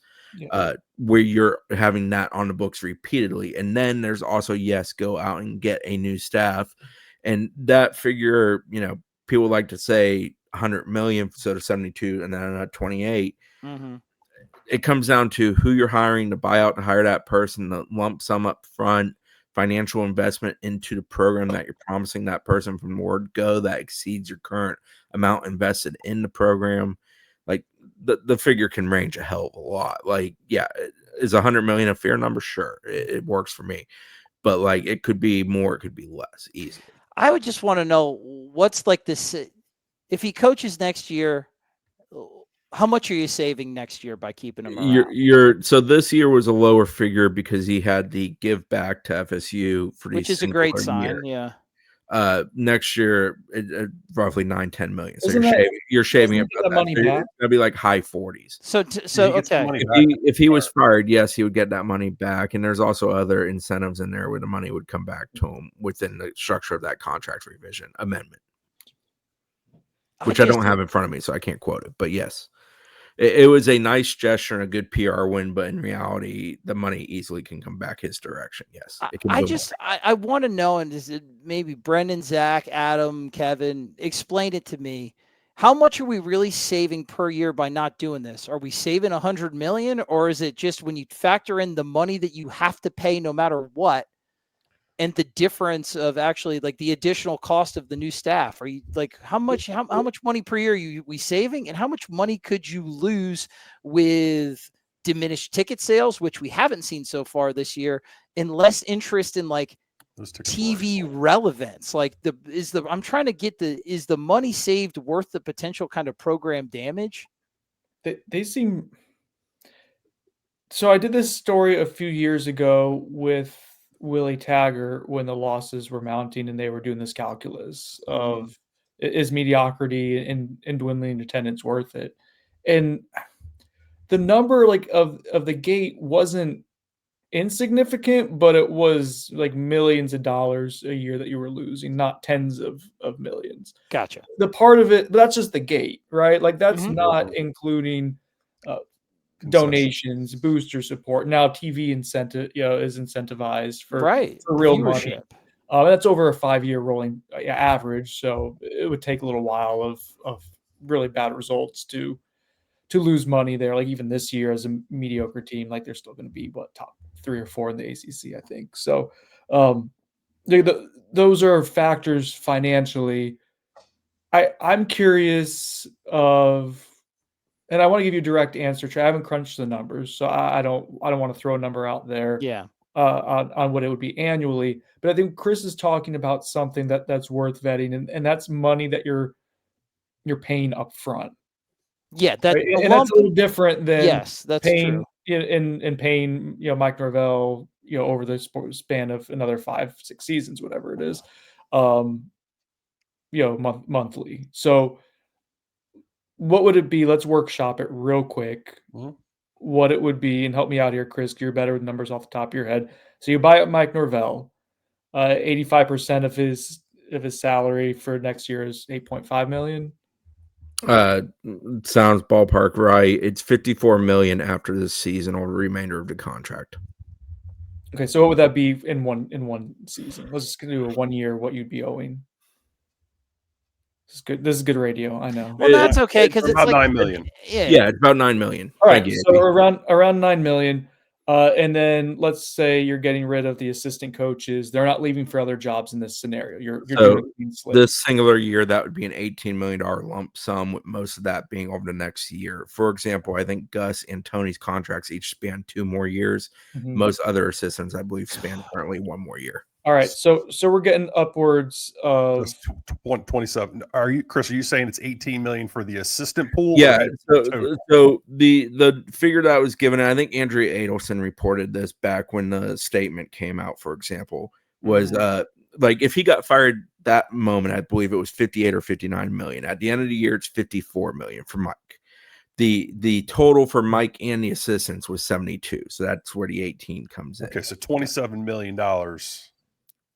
where you're having that on the books repeatedly. And then there's also, go out and get a new staff. And that figure, people like to say 100 million, so to 72 and then 28. Mm-hmm. It comes down to who you're hiring, the buyout to hire that person, the lump sum up front, financial investment into the program that you're promising that person from the word go that exceeds your current amount invested in the program, like the figure can range a hell of a lot. Like, yeah, is 100 million a fair number? Sure, it works for me, but like it could be more, it could be less easily. I would just want to know what's like this. If he coaches next year, how much are you saving next year by keeping him around? So this year was a lower figure because he had the give back to FSU for which is a great sign. Yeah. Next year, roughly 9-10 million. So Isn't you're shaving doesn't he get about that money that. back? It's gonna be like high 40s. So Yeah, he gets the okay. money If back. if he was fired, yes, he would get that money back. And there's also other incentives in there where the money would come back to him within the structure of that contract revision amendment, which I don't have in front of me, so I can't quote it. But yes, it was a nice gesture and a good PR win. But in reality, the money easily can come back his direction. Yes, it can I want to know, and is it maybe Brendan, Zach, Adam, Kevin, explain it to me. How much are we really saving per year by not doing this? Are we saving 100 million, or is it just when you factor in the money that you have to pay no matter what, and the difference of actually like the additional cost of the new staff? Are you like how much money per year are we saving, and how much money could you lose with diminished ticket sales, which we haven't seen so far this year, and less interest in like TV relevance? Like I'm trying to get is the money saved worth the potential kind of program damage? They seem. So I did this story a few years ago with Willie Taggart when the losses were mounting and they were doing this calculus of is mediocrity and dwindling attendance worth it? And the number like of the gate wasn't insignificant, but it was like millions of dollars a year that you were losing, not tens of millions. Gotcha. The part of it, that's just the gate, right? Like that's not including donations, booster support. Now TV incentive, is incentivized for real money. That's over a 5-year rolling average, so it would take a little while of really bad results to lose money there. Like even this year as a mediocre team, like they're still going to be top 3 or 4 in the ACC, I think. So those are factors financially. I'm curious of. And I want to give you a direct answer, Trey. I haven't crunched the numbers, so I don't want to throw a number out there. Yeah. On what it would be annually, but I think Chris is talking about something that's worth vetting, and that's money that you're paying up front. Yeah, right? And that's a little different than that's paying true. in paying Mike Norvell over the span of another 5-6 seasons, whatever it is, monthly. So. What would it be? Let's workshop it real quick. What it would be, and help me out here, Chris. You're better with numbers off the top of your head. So you buy up Mike Norvell. 85% of his salary for next year is $8.5 million. Sounds ballpark right. It's $54 million after this season or the remainder of the contract. Okay, so what would that be in one season? Let's just do a 1 year. What you'd be owing. This is good. This is good radio. I know. Well, that's okay because it's about like 9 million. Yeah, it's about 9 million. All right, so around 9 million. And then let's say you're getting rid of the assistant coaches. They're not leaving for other jobs in this scenario. You're doing a clean slate. This singular year, that would be an $18 million lump sum, with most of that being over the next year. For example, I think Gus and Tony's contracts each span 2 more years. Most other assistants, I believe, span currently 1 more year. All right, so we're getting upwards of 27. Are you, Chris? Are you saying it's 18 million for the assistant pool? Yeah. So the figure that was given, I think Andrea Adelson reported this back when the statement came out. For example, was like if he got fired that moment, I believe it was 58 or 59 million. At the end of the year, it's 54 million for Mike. The total for Mike and the assistants was 72. So that's where the 18 comes in. Okay, so $27 million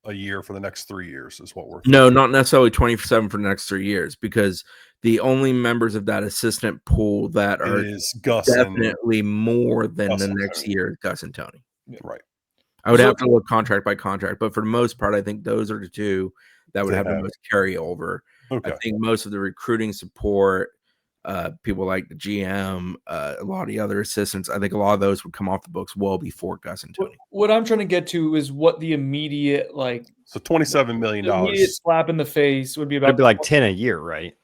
a year for the next 3 years is what we're thinking. No, not necessarily 27 for the next 3 years, because the only members of that assistant pool that are Gus definitely more than the next year is Gus and Tony. Right. I would have to look contract by contract, but for the most part, I think those are the two that would have the most carryover. Okay. I think most of the recruiting support, people like the GM, a lot of the other assistants. I think a lot of those would come off the books well before Gus and Tony. What I'm trying to get to is what the immediate So $27 million. immediate slap in the face would be about. It'd be like 10 a year, right?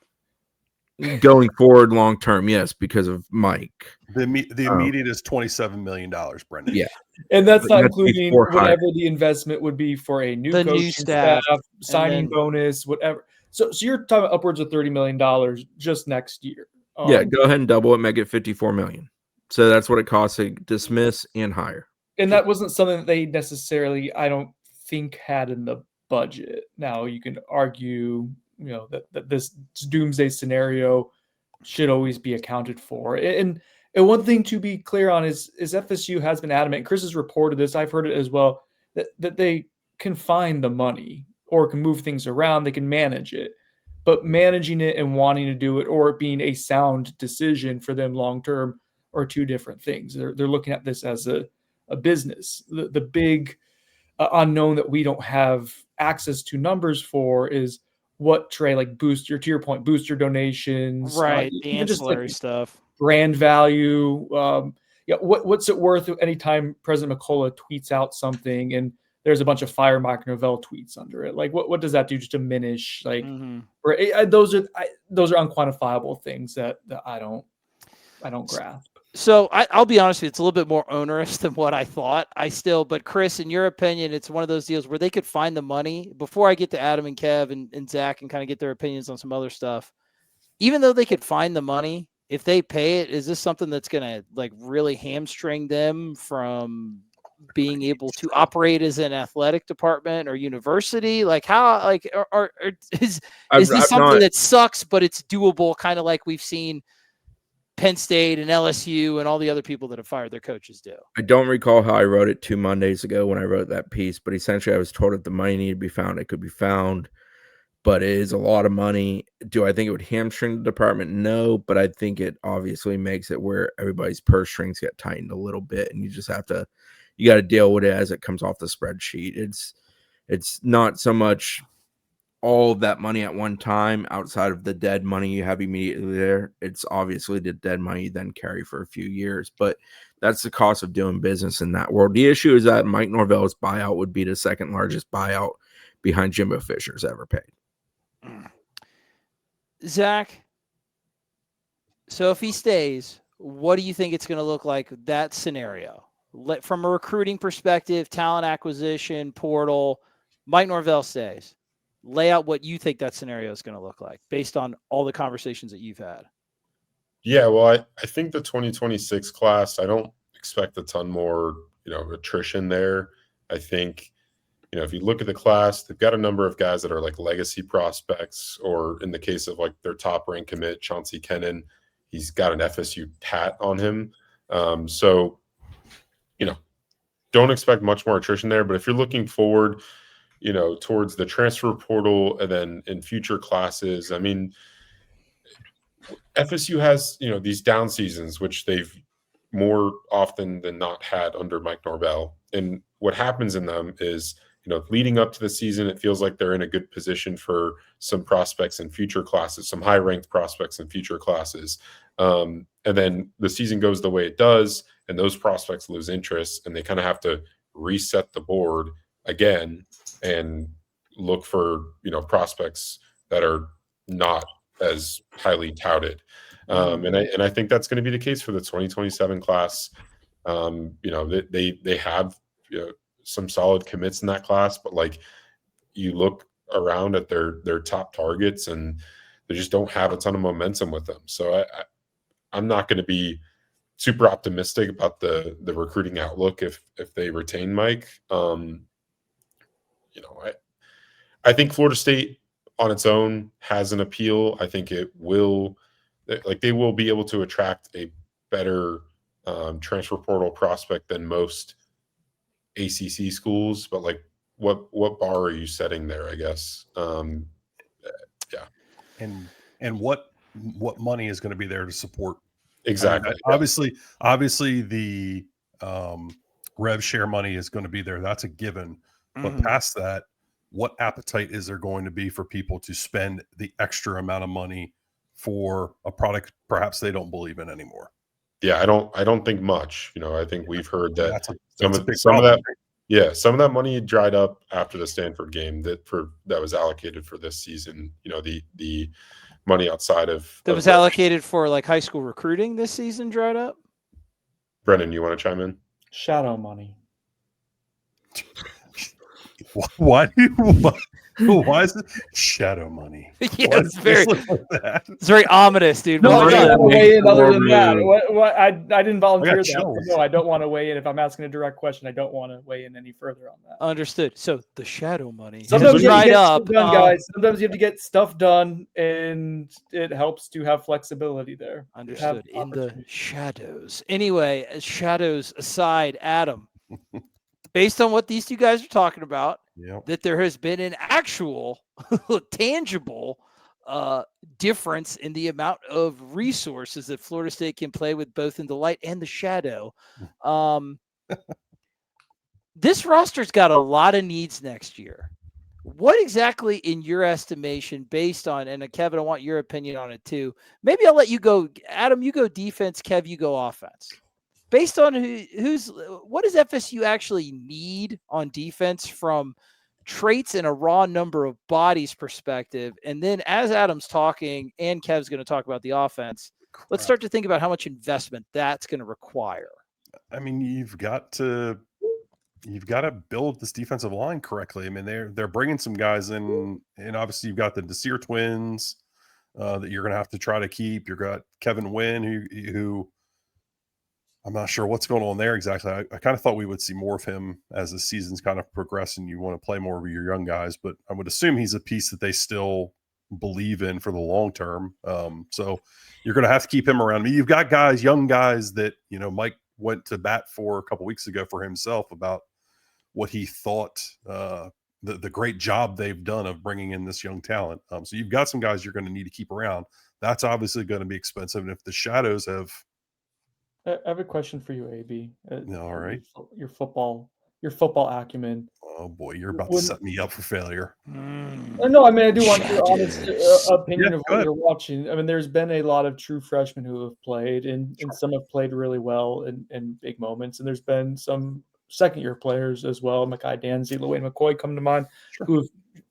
Going forward long term, yes, because of Mike. The immediate is $27 million, Brendan. Yeah. And that's But not that's including before hire. whatever the investment would be for a new The new coaching staff, signing then- bonus, whatever. So you're talking upwards of $30 million just next year. Yeah, go ahead and double it, make it $54 million. So that's what it costs to dismiss and hire. And that wasn't something that they necessarily, I don't think, had in the budget. Now you can argue, that this doomsday scenario should always be accounted for. And one thing to be clear on is FSU has been adamant. Chris has reported this. I've heard it as well, that they can find the money or can move things around. They can manage it. But managing it and wanting to do it, or it being a sound decision for them long term, are two different things. They're looking at this as a business. The big unknown that we don't have access to numbers for is what, Trey, like booster, to your point, booster donations, Right, the even just ancillary like stuff. brand value. What's it worth anytime President McCullough tweets out something and there's a bunch of fire Mike Norvell tweets under it? Like, what does that do to diminish? Like, those are unquantifiable things that I don't grasp. So I'll be honest with you, it's a little bit more onerous than what I thought. But Chris, in your opinion, it's one of those deals where they could find the money. Before I get to Adam and Kev and Zach and kind of get their opinions on some other stuff, even though they could find the money, if they pay it, is this something that's going to like really hamstring them from being able to operate as an athletic department or university? Like how, like, or is this something that sucks, but it's doable, kind of like we've seen Penn State and LSU and all the other people that have fired their coaches do? I don't recall how I wrote it 2 Mondays ago when I wrote that piece, but essentially I was told if the money needed to be found, it could be found, but it is a lot of money. Do I think it would hamstring the department? No, but I think it obviously makes it where everybody's purse strings get tightened a little bit, and you just have to, you got to deal with it as it comes off the spreadsheet. It's not so much all of that money at one time outside of the dead money you have immediately there. It's obviously the dead money you then carry for a few years, but that's the cost of doing business in that world. The issue is that Mike Norvell's buyout would be the second largest buyout behind Jimbo Fisher's ever paid. Zach, so if he stays, what do you think it's going to look like, that scenario? From a recruiting perspective, talent acquisition, portal, Mike Norvell stays. Lay out what you think that scenario is going to look like based on all the conversations that you've had. Yeah, well, I think the 2026 class, I don't expect a ton more, attrition there. I think, if you look at the class, they've got a number of guys that are like legacy prospects, or in the case of like their top ranked commit, Chauncey Kennan, he's got an FSU hat on him. So, don't expect much more attrition there. But if you're looking forward, towards the transfer portal and then in future classes, I mean, FSU has, these down seasons, which they've more often than not had under Mike Norvell. And what happens in them is, leading up to the season, it feels like they're in a good position for some prospects in future classes, some high-ranked prospects in future classes. And then the season goes the way it does, and those prospects lose interest, and they kind of have to reset the board again and look for, prospects that are not as highly touted. And I think that's going to be the case for the 2027 class. They have, some solid commits in that class, but like you look around at their top targets and they just don't have a ton of momentum with them. So I'm not going to be super optimistic about the recruiting outlook if they retain Mike. I think Florida State on its own has an appeal. I think it will, they will be able to attract a better transfer portal prospect than most ACC schools, but like what bar are you setting there, I guess? Yeah. And what money is going to be there to support? Exactly. Obviously the rev share money is going to be there. That's a given. But past that, what appetite is there going to be for people to spend the extra amount of money for a product perhaps they don't believe in anymore. Yeah, I don't think much. I think we've heard that That's a some big of problem. that, some of that money dried up after the Stanford game that was allocated for this season. The money outside of was allocated for like high school recruiting this season dried up. Brennan, you want to chime in? Shadow money. Why is it shadow money? Yeah, Why it's does very, this look like that? it's very ominous, dude. No, What I was don't that? want to weigh in other More than that. move. I didn't volunteer that. chills. No, I don't want to weigh in. If I'm asking a direct question, I don't want to weigh in any further on that. Understood. So the shadow money Sometimes has you have to dried get up. stuff done, guys. Sometimes you have to get stuff done, and it helps to have flexibility there. Understood. In the shadows. Anyway, shadows aside, Adam, based on what these two guys are talking about, Yep. that there has been an actual tangible difference in the amount of resources that Florida State can play with, both in the light and the shadow. This roster's got a lot of needs next year. What exactly, in your estimation, based on, and Kevin, I want your opinion on it too. Maybe I'll let you go. Adam, you go defense. Kev, you go offense. Based on what does FSU actually need on defense from traits and a raw number of bodies perspective? And then as Adam's talking and Kev's going to talk about the offense, let's start to think about how much investment that's going to require. I mean, you've got to build this defensive line correctly. I mean, they're bringing some guys in, and obviously you've got the Desir twins that you're going to have to try to keep. You've got Kevin Wynn, who I'm not sure what's going on there exactly. I kind of thought we would see more of him as the season's kind of progressed and you want to play more with your young guys, but I would assume he's a piece that they still believe in for the long term. So you're going to have to keep him around. I mean, you've got young guys that, Mike went to bat for a couple weeks ago for himself about what he thought the great job they've done of bringing in this young talent. So you've got some guys you're going to need to keep around. That's obviously going to be expensive. And if the shadows have, I have a question for you, AB. all right. Your football acumen. Oh boy, you're about to set me up for failure. No, I mean, I do want your honest opinion of what you're watching. I mean, there's been a lot of true freshmen who have played, and some have played really well in big moments. And there's been some second-year players as well, Mekhi Danzy, Lewayne McCoy come to mind, who have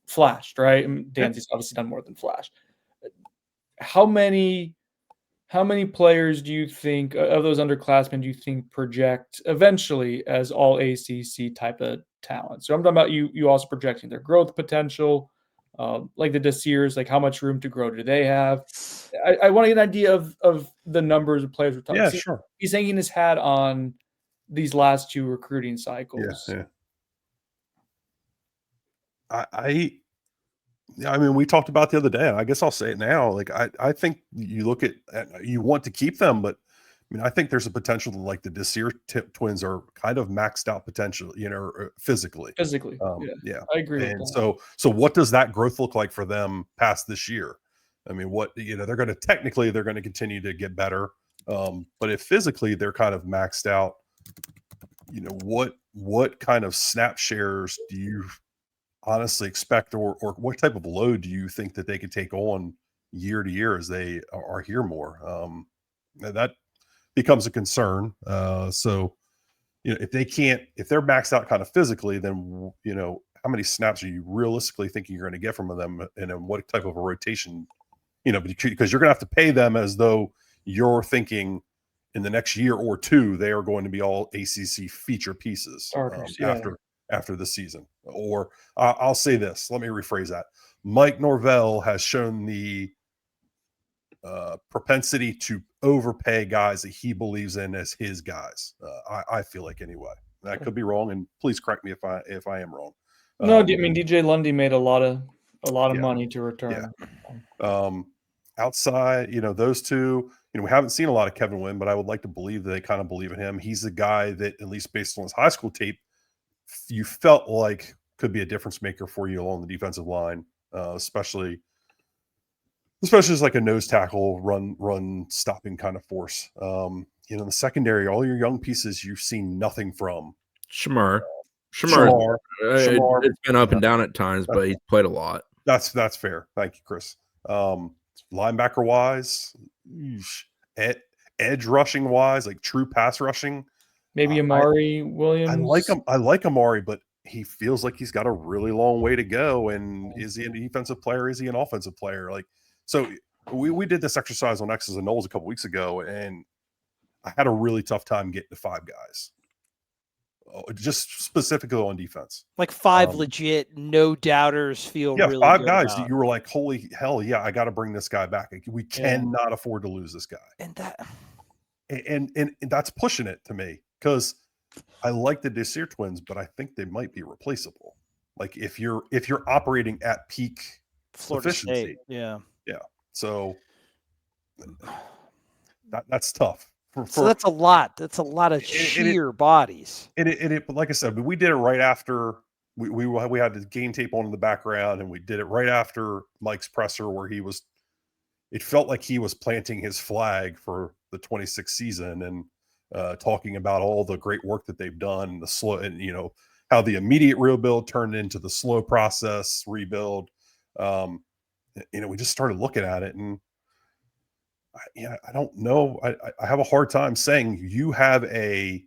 flashed, right? And Danzy's obviously done more than flash. How many players do you think of those underclassmen do you think project eventually as all ACC type of talent? So I'm talking about you also projecting their growth potential, like the Desirs, like how much room to grow do they have? I want to get an idea of the numbers of players we're talking about. Yeah, sure. He's hanging his hat on these last two recruiting cycles. Yeah. I mean, we talked about the other day, and I guess I'll say it now. Like, I think you look at you want to keep them, but I mean, I think there's a potential to, like, the Desir twins are kind of maxed out potential, physically. Yeah, I agree. And with that. so what does that growth look like for them past this year? I mean, they're going to continue to get better. But if physically they're kind of maxed out, what kind of snap shares do you honestly expect, or what type of load do you think that they could take on year to year as they are here more? That becomes a concern. So, if they're maxed out kind of physically, then, how many snaps are you realistically thinking you're going to get from them, and in what type of a rotation, because you're going to have to pay them as though you're thinking in the next year or two, they are going to be all ACC feature pieces after the season. Or I'll say this, let me rephrase that. Mike Norvell has shown the propensity to overpay guys that he believes in as his guys. I feel like, anyway. That could be wrong, and please correct me if I am wrong. No, I mean, DJ Lundy made a lot of money to return. Yeah. Outside, those two, we haven't seen a lot of Kevin Wynn, but I would like to believe that they kind of believe in him. He's the guy that, at least based on his high school tape, you felt like could be a difference maker for you along the defensive line, especially as like a nose tackle, run stopping kind of force. In the secondary, all your young pieces you've seen nothing from. Shamar. Shamar. It's been up and down at times, but he's played a lot. That's fair. Thank you, Chris. linebacker wise, edge rushing wise, like true pass rushing. Maybe Amari Williams. I like him. I like Amari, but he feels like he's got a really long way to go. And is he a defensive player? Is he an offensive player? Like, so we did this exercise on X's and O's a couple weeks ago, and I had a really tough time getting to 5 guys, just specifically on defense. Like 5 legit, no doubters feel really 5 good guys about. that you were like, holy hell, yeah, I got to bring this guy back. We cannot afford to lose this guy. And that, and that's pushing it to me, because I like the Desir twins, but I think they might be replaceable. Like if you're operating at peak Florida efficiency, State, yeah. So that's tough. So that's a lot. That's a lot of sheer bodies. It like I said, we did it right after we had the game tape on in the background, and we did it right after Mike's presser, where it felt like he was planting his flag for the 26th season and talking about all the great work that they've done, and the slow, and how the immediate rebuild turned into the slow process rebuild. We just started looking at it, and I don't know. I have a hard time saying you have a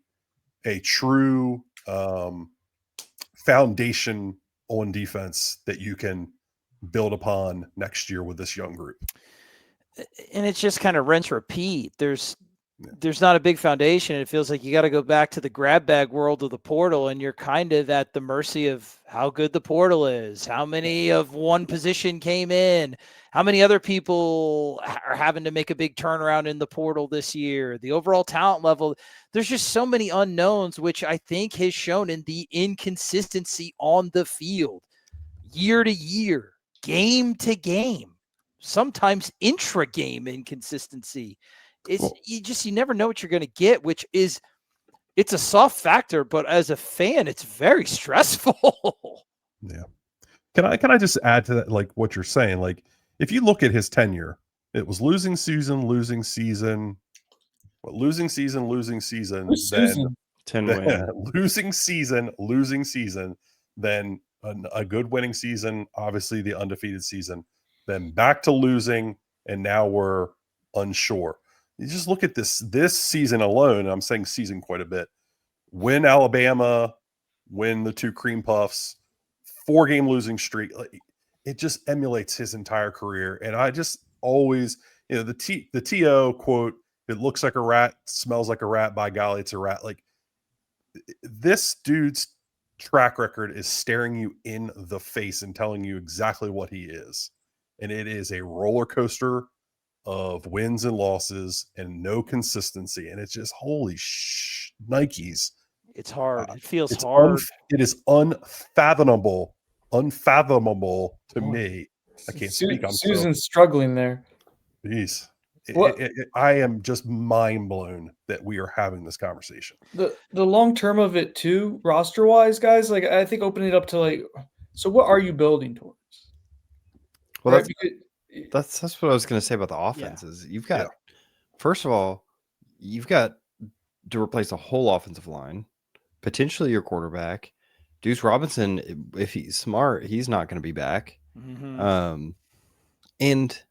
true foundation on defense that you can build upon next year with this young group. And it's just kind of rinse repeat. There's not a big foundation. It feels like you got to go back to the grab bag world of the portal, and you're kind of at the mercy of how good the portal is, how many of one position came in, how many other people are having to make a big turnaround in the portal this year, the overall talent level. There's just so many unknowns, which I think has shown in the inconsistency on the field, year to year, game to game, sometimes intra-game inconsistency. You never know what you're going to get, which is, it's a soft factor, but as a fan, it's very stressful. Yeah. Can I just add to that, like what you're saying? Like, if you look at his tenure, it was losing season, losing season, then losing season, losing season, then a good winning season, obviously the undefeated season, then back to losing, and now we're unsure. You just look at this season alone. I'm saying season quite a bit. Win Alabama, win the 2 cream puffs, 4-game losing streak. It just emulates his entire career. And I just always, the TO quote, "It looks like a rat, smells like a rat, by golly, it's a rat." Like, this dude's track record is staring you in the face and telling you exactly what he is. And it is a roller coaster of wins and losses and no consistency. And it's just, holy Nikes. It's hard. It feels hard. It is unfathomable to me. I can't speak. Susan's struggling there. Jeez. I am just mind blown that we are having this conversation. The long term of it too, roster wise, guys. Like, I think opening it up to so what are you building towards? Well, right? That's what I was going to say about the offenses. You've got, first of all, you've got to replace a whole offensive line, potentially your quarterback. Deuce Robinson, if he's smart, he's not going to be back. Mm-hmm. And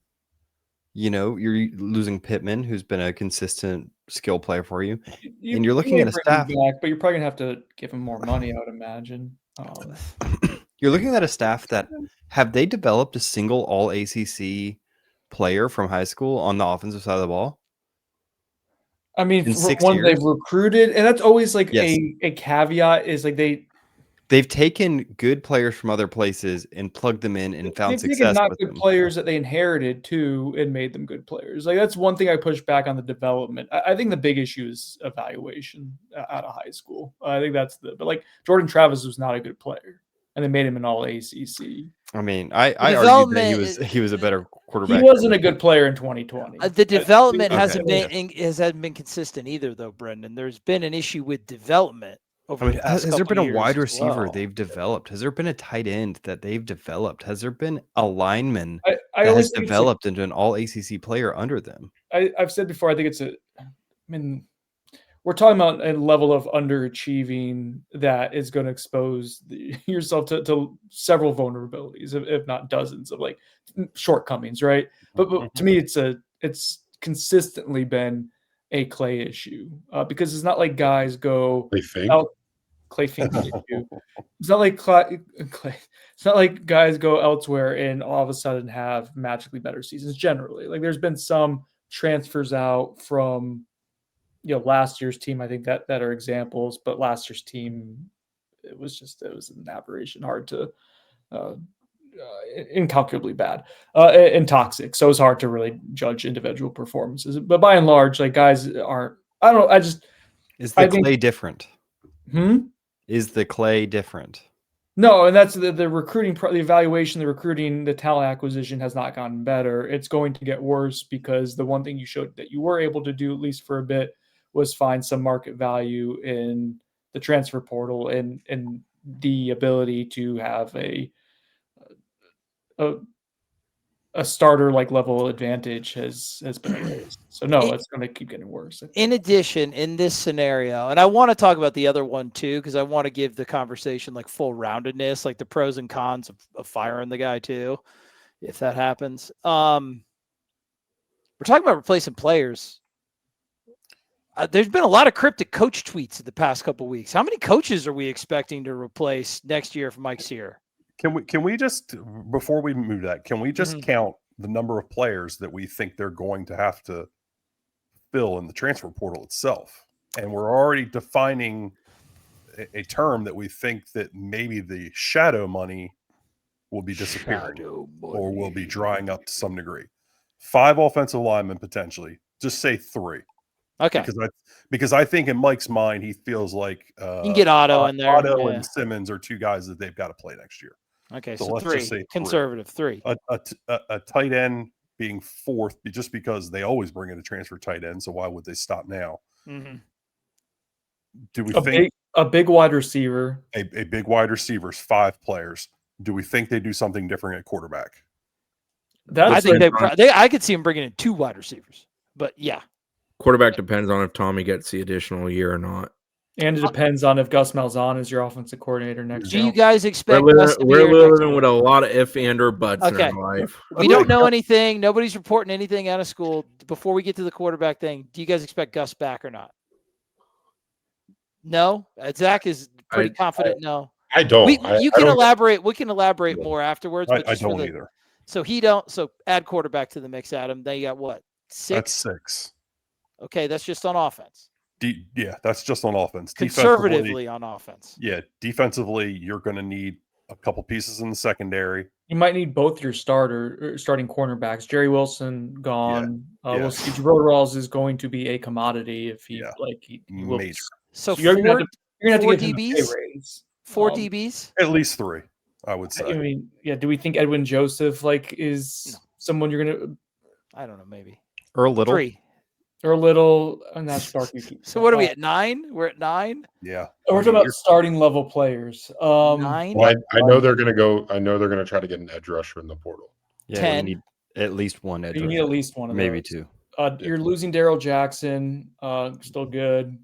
you're losing Pittman, who's been a consistent skill player for you. And you're looking at a staff back, but you're probably gonna have to give him more money, I would imagine. You're looking at a staff that, have they developed a single all ACC player from high school on the offensive side of the ball? I mean, one they've recruited, and that's always like a caveat, is like they've taken good players from other places and plugged them in and found success. Not good players that they inherited too, and made them good players. Like, that's one thing I push back on the development. I think the big issue is evaluation out of high school. I think that's but like Jordan Travis was not a good player, and they made him an all ACC. I mean, I argued that he was a better quarterback. He wasn't a good player in 2020. The development hasn't been consistent either, though, Brendan. There's been an issue with development. Has there been a wide receiver they've developed? Has there been a tight end that they've developed? Has there been a lineman that has developed into an all ACC player under them? I've said before, I think we're we're talking about a level of underachieving that is going to expose yourself to several vulnerabilities, if not dozens of like shortcomings, right? But to me, it's consistently been a Clay issue because it's not like guys go They think. out. Clay thinks issue. It's not like Clay. It's not like guys go elsewhere and all of a sudden have magically better seasons. Generally, like there's been some transfers out from last year's team. I think that are examples, but last year's team it was an aberration, hard to incalculably bad and toxic. So it's hard to really judge individual performances. But by and large, like guys aren't. I don't know. Is the Clay different? Hmm? Is the Clay different? No, and that's the recruiting, the evaluation, the recruiting, the talent acquisition has not gotten better. It's going to get worse because the one thing you showed that you were able to do, at least for a bit, was find some market value in the transfer portal and the ability to have a starter like level advantage has been erased. So no, it's going to keep getting worse. In addition, in this scenario, and I want to talk about the other one too, because I want to give the conversation like full roundedness, like the pros and cons of firing the guy too, if that happens. We're talking about replacing players. There's been a lot of cryptic coach tweets in the past couple of weeks. How many coaches are we expecting to replace next year for Mike Sear? Can we just, before we move that, can we just count the number of players that we think they're going to have to fill in the transfer portal itself? And we're already defining a term that we think that maybe the shadow money will be disappearing or will be drying up to some degree. 5 offensive linemen potentially. Just say 3. Okay. Because I think in Mike's mind, he feels like you can get Otto in there. Otto and Simmons are 2 guys that they've got to play next year. Okay, so let's 3. just say 3. Conservative 3. A tight end being 4th, just because they always bring in a transfer tight end. So why would they stop now? Mm-hmm. Do we think a big wide receiver? A big wide receivers, 5 players. Do we think they do something different at quarterback? I think I could see him bringing in 2 wide receivers, but yeah. Quarterback depends on if Tommy gets the additional year or not. And it depends on if Gus Malzahn is your offensive coordinator next year. Do you guys expect we're living with a lot of if and or buts in our life? We don't know anything. Nobody's reporting anything out of school. Before we get to the quarterback thing, do you guys expect Gus back or not? No? Zach is pretty confident no. I don't. You can elaborate. We can elaborate more afterwards. But I don't either. So he don't. So add quarterback to the mix, Adam. Then you got what? 6? That's 6. Okay, that's just on offense. Yeah, that's just on offense. Conservatively on offense. Yeah, defensively, you're going to need a couple pieces in the secondary. You might need both your starting cornerbacks. Jerry Wilson gone. We'll see. Jerome Rawls is going to be a commodity if he he will. Major. So you're going to have to get DBs. 4 DBs. At least 3, I would say. I mean, do we think Edwin Joseph is someone you're going to? I don't know. Maybe Earl Little. 3. Or Little, and that's Starkey. So what are we at 9? We're at 9. Yeah, we're talking about starting level players. 9. Well, I know they're going to go. I know they're going to try to get an edge rusher in the portal. Yeah, 10. you need at least one edge. You need at least one of maybe those. 2. You're losing Daryl Jackson. Still good.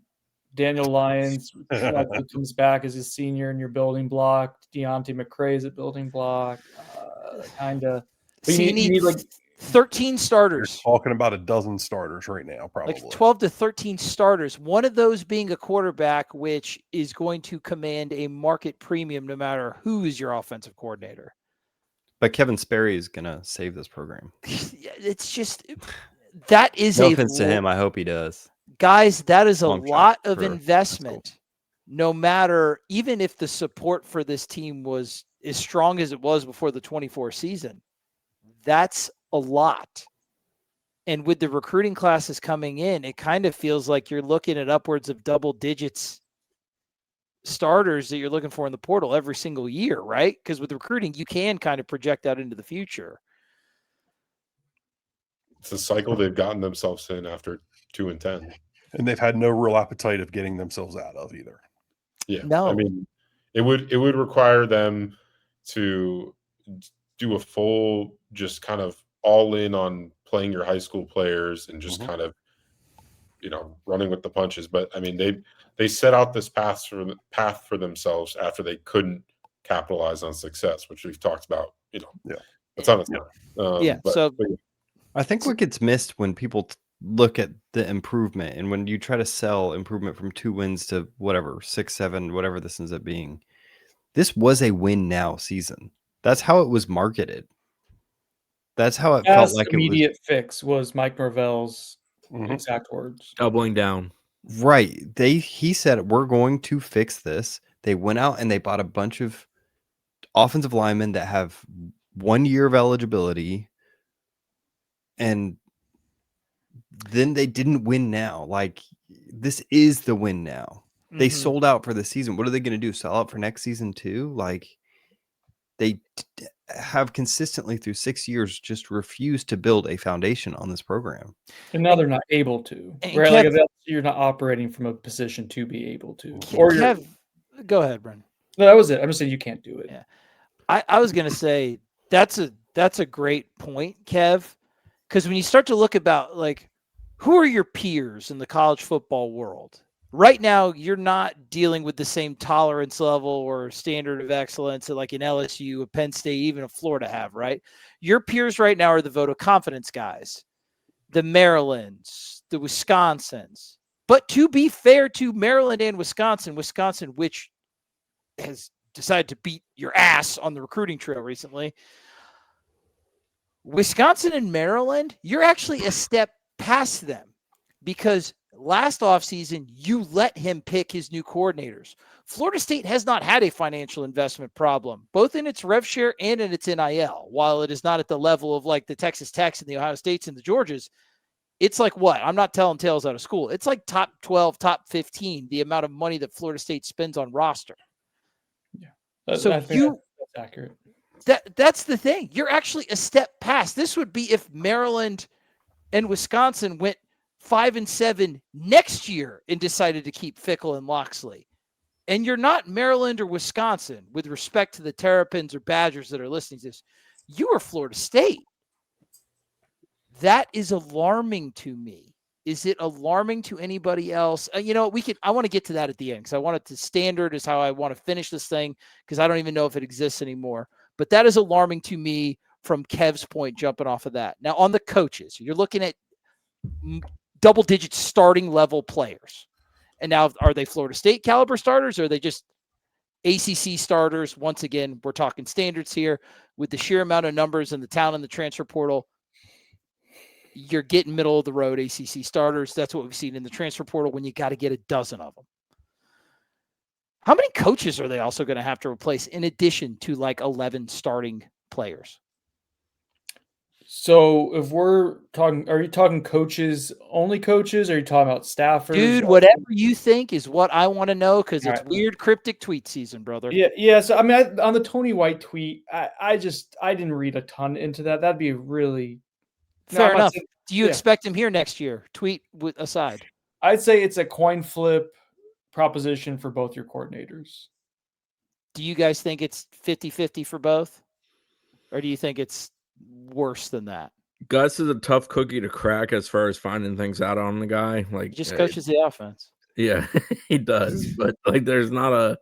Daniel Lyons comes back as a senior in your building block. Deontay McCray is a building block. Kind of. So you need like 13 starters. You're talking about a dozen starters right now, probably. Like 12 to 13 starters. One of those being a quarterback, which is going to command a market premium no matter who is your offensive coordinator. But Kevin Sperry is going to save this program. It's just that is no offense to him. I hope he does. Guys, that is a lot of investment. No matter, even if the support for this team was as strong as it was before the 24 season, that's a lot. And with the recruiting classes coming in, it kind of feels like you're looking at upwards of double digits starters that you're looking for in the portal every single year, right? Because with recruiting, you can kind of project out into the future. It's a cycle they've gotten themselves in after 2 and 10. And they've had no real appetite of getting themselves out of either. Yeah. No. I mean, it would require them to do a full, just kind of all in on playing your high school players and just kind of running with the punches. But I mean, they set out this path for themselves after they couldn't capitalize on success, which we've talked about, a ton of time. So I think what gets missed when people look at the improvement, and when you try to sell improvement from 2 wins to whatever 6, 7, whatever this ends up being, this was a win now season. That's how it was marketed. That's how it felt like immediate fix was Mike Norvell's exact words. Doubling down. Right. He said, we're going to fix this. They went out and they bought a bunch of offensive linemen that have 1 year of eligibility, and then they didn't win now. Like, this is the win now. They sold out for the season. What are they going to do? Sell out for next season too? Like, they have consistently through 6 years just refused to build a foundation on this program. And now they're not able to. Right? Kev, like you're not operating from a position to be able to. Go ahead, Brendan. No, that was it. I'm just saying you can't do it. Yeah. I was going to say that's a great point, Kev, because when you start to look about, like, who are your peers in the college football world? Right now, you're not dealing with the same tolerance level or standard of excellence that, like, an LSU, a Penn State, even a Florida have, right? Your peers right now are the vote of confidence guys, the Marylands, the Wisconsins. But to be fair to Maryland and Wisconsin, which has decided to beat your ass on the recruiting trail recently, Wisconsin and Maryland, you're actually a step past them, because last offseason, you let him pick his new coordinators. Florida State has not had a financial investment problem, both in its rev share and in its NIL. While it is not at the level of, like, the Texas Techs and the Ohio States and the Georgias, it's like what? I'm not telling tales out of school. It's like top 12, top 15, the amount of money that Florida State spends on roster. Yeah. So I think that's accurate. That's the thing. You're actually a step past. This would be if Maryland and Wisconsin went 5-7 next year and decided to keep Fickle and Loxley. And you're not Maryland or Wisconsin, with respect to the Terrapins or Badgers that are listening to this. You are Florida State. That is alarming to me. Is it alarming to anybody else? I want to get to that at the end, because I want it to standard is how I want to finish this thing, because I don't even know if it exists anymore. But that is alarming to me from Kev's point, jumping off of that. Now, on the coaches, you're looking at double-digit starting level players. And now, are they Florida State caliber starters, or are they just ACC starters? Once again, we're talking standards here. With the sheer amount of numbers and the talent in the transfer portal, you're getting middle of the road ACC starters. That's what we've seen in the transfer portal when you got to get a dozen of them. How many coaches are they also going to have to replace in addition to, like, 11 starting players? So if we're talking, are you talking coaches, only coaches? Or are you talking about staffers? Dude, whatever you think is what I want to know, because it's right. weird cryptic tweet season, brother. Yeah. So, I mean, on the Tony White tweet, I didn't read a ton into that. That'd be really... Fair enough. Do you expect him here next year? Tweet aside. I'd say it's a coin flip proposition for both your coordinators. Do you guys think it's 50-50 for both? Or do you think it's worse than that? Gus is a tough cookie to crack as far as finding things out on the guy. Like, He just coaches the offense. Yeah, he does. But, like, there's not a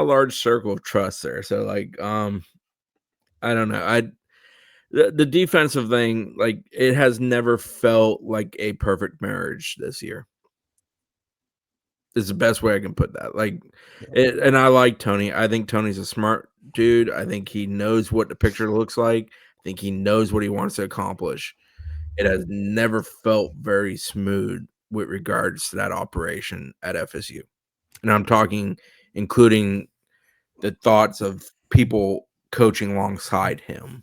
large circle of trust there. So, like, I don't know. The defensive thing, like, it has never felt like a perfect marriage this year. Is the best way I can put that. Like, and I like Tony. I think Tony's a smart dude. I think he knows what the picture looks like. I think he knows what he wants to accomplish. It has never felt very smooth with regards to that operation at FSU. And I'm talking including the thoughts of people coaching alongside him,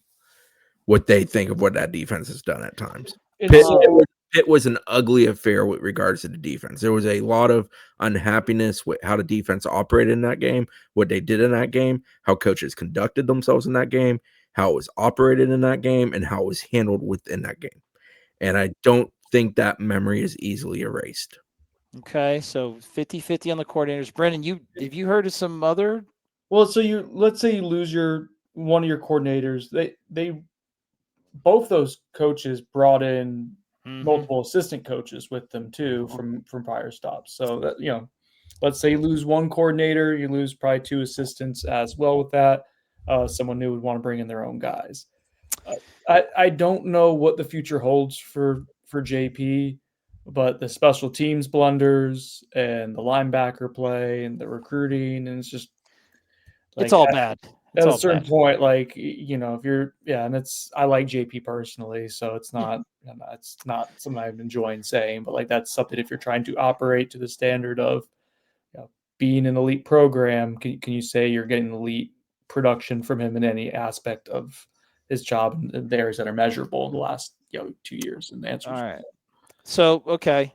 what they think of what that defense has done at times. It was an ugly affair with regards to the defense. There was a lot of unhappiness with how the defense operated in that game, what they did in that game, how coaches conducted themselves in that game, how it was operated in that game, and how it was handled within that game. And I don't think that memory is easily erased. Okay, so 50-50 on the coordinators. Brendan, have you heard of some other? Well, so let's say you lose one of your coordinators. They both those coaches brought in multiple assistant coaches with them too from prior stops. So that, you know, let's say you lose one coordinator, you lose probably 2 assistants as well with that. Someone new would want to bring in their own guys. I don't know what the future holds for JP, but the special teams blunders and the linebacker play and the recruiting, and it's just It's all bad. It's at a all certain bad. point, like, you know, if you're, and I like JP personally, so it's not, it's not something I'm enjoying saying, but like that's something if you're trying to operate to the standard of, you know, being an elite program, can you say you're getting elite production from him in any aspect of his job and theirs that are measurable in the last 2 years? And the answer is all right. So, okay,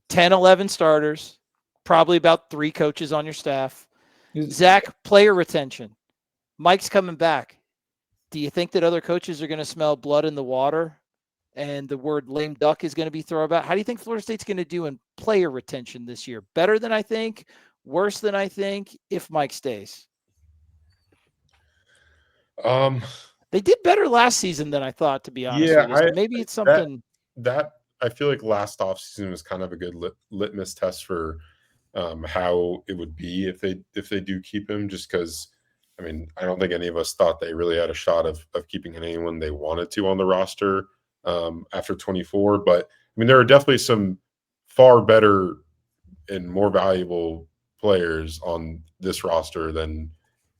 10, 11 starters, probably about 3 coaches on your staff. Zach, player retention. Mike's coming back. Do you think that other coaches are going to smell blood in the water and the word lame duck is going to be thrown about? How do you think Florida State's going to do in player retention this year? Better than I think? Worse than I think if Mike stays? They did better last season than I thought, to be honest with you. So maybe it's something that I feel like last offseason was kind of a good litmus test for how it would be if they do keep him, just because I mean, I don't think any of us thought they really had a shot of keeping anyone they wanted to on the roster after 24. But I mean, there are definitely some far better and more valuable players on this roster than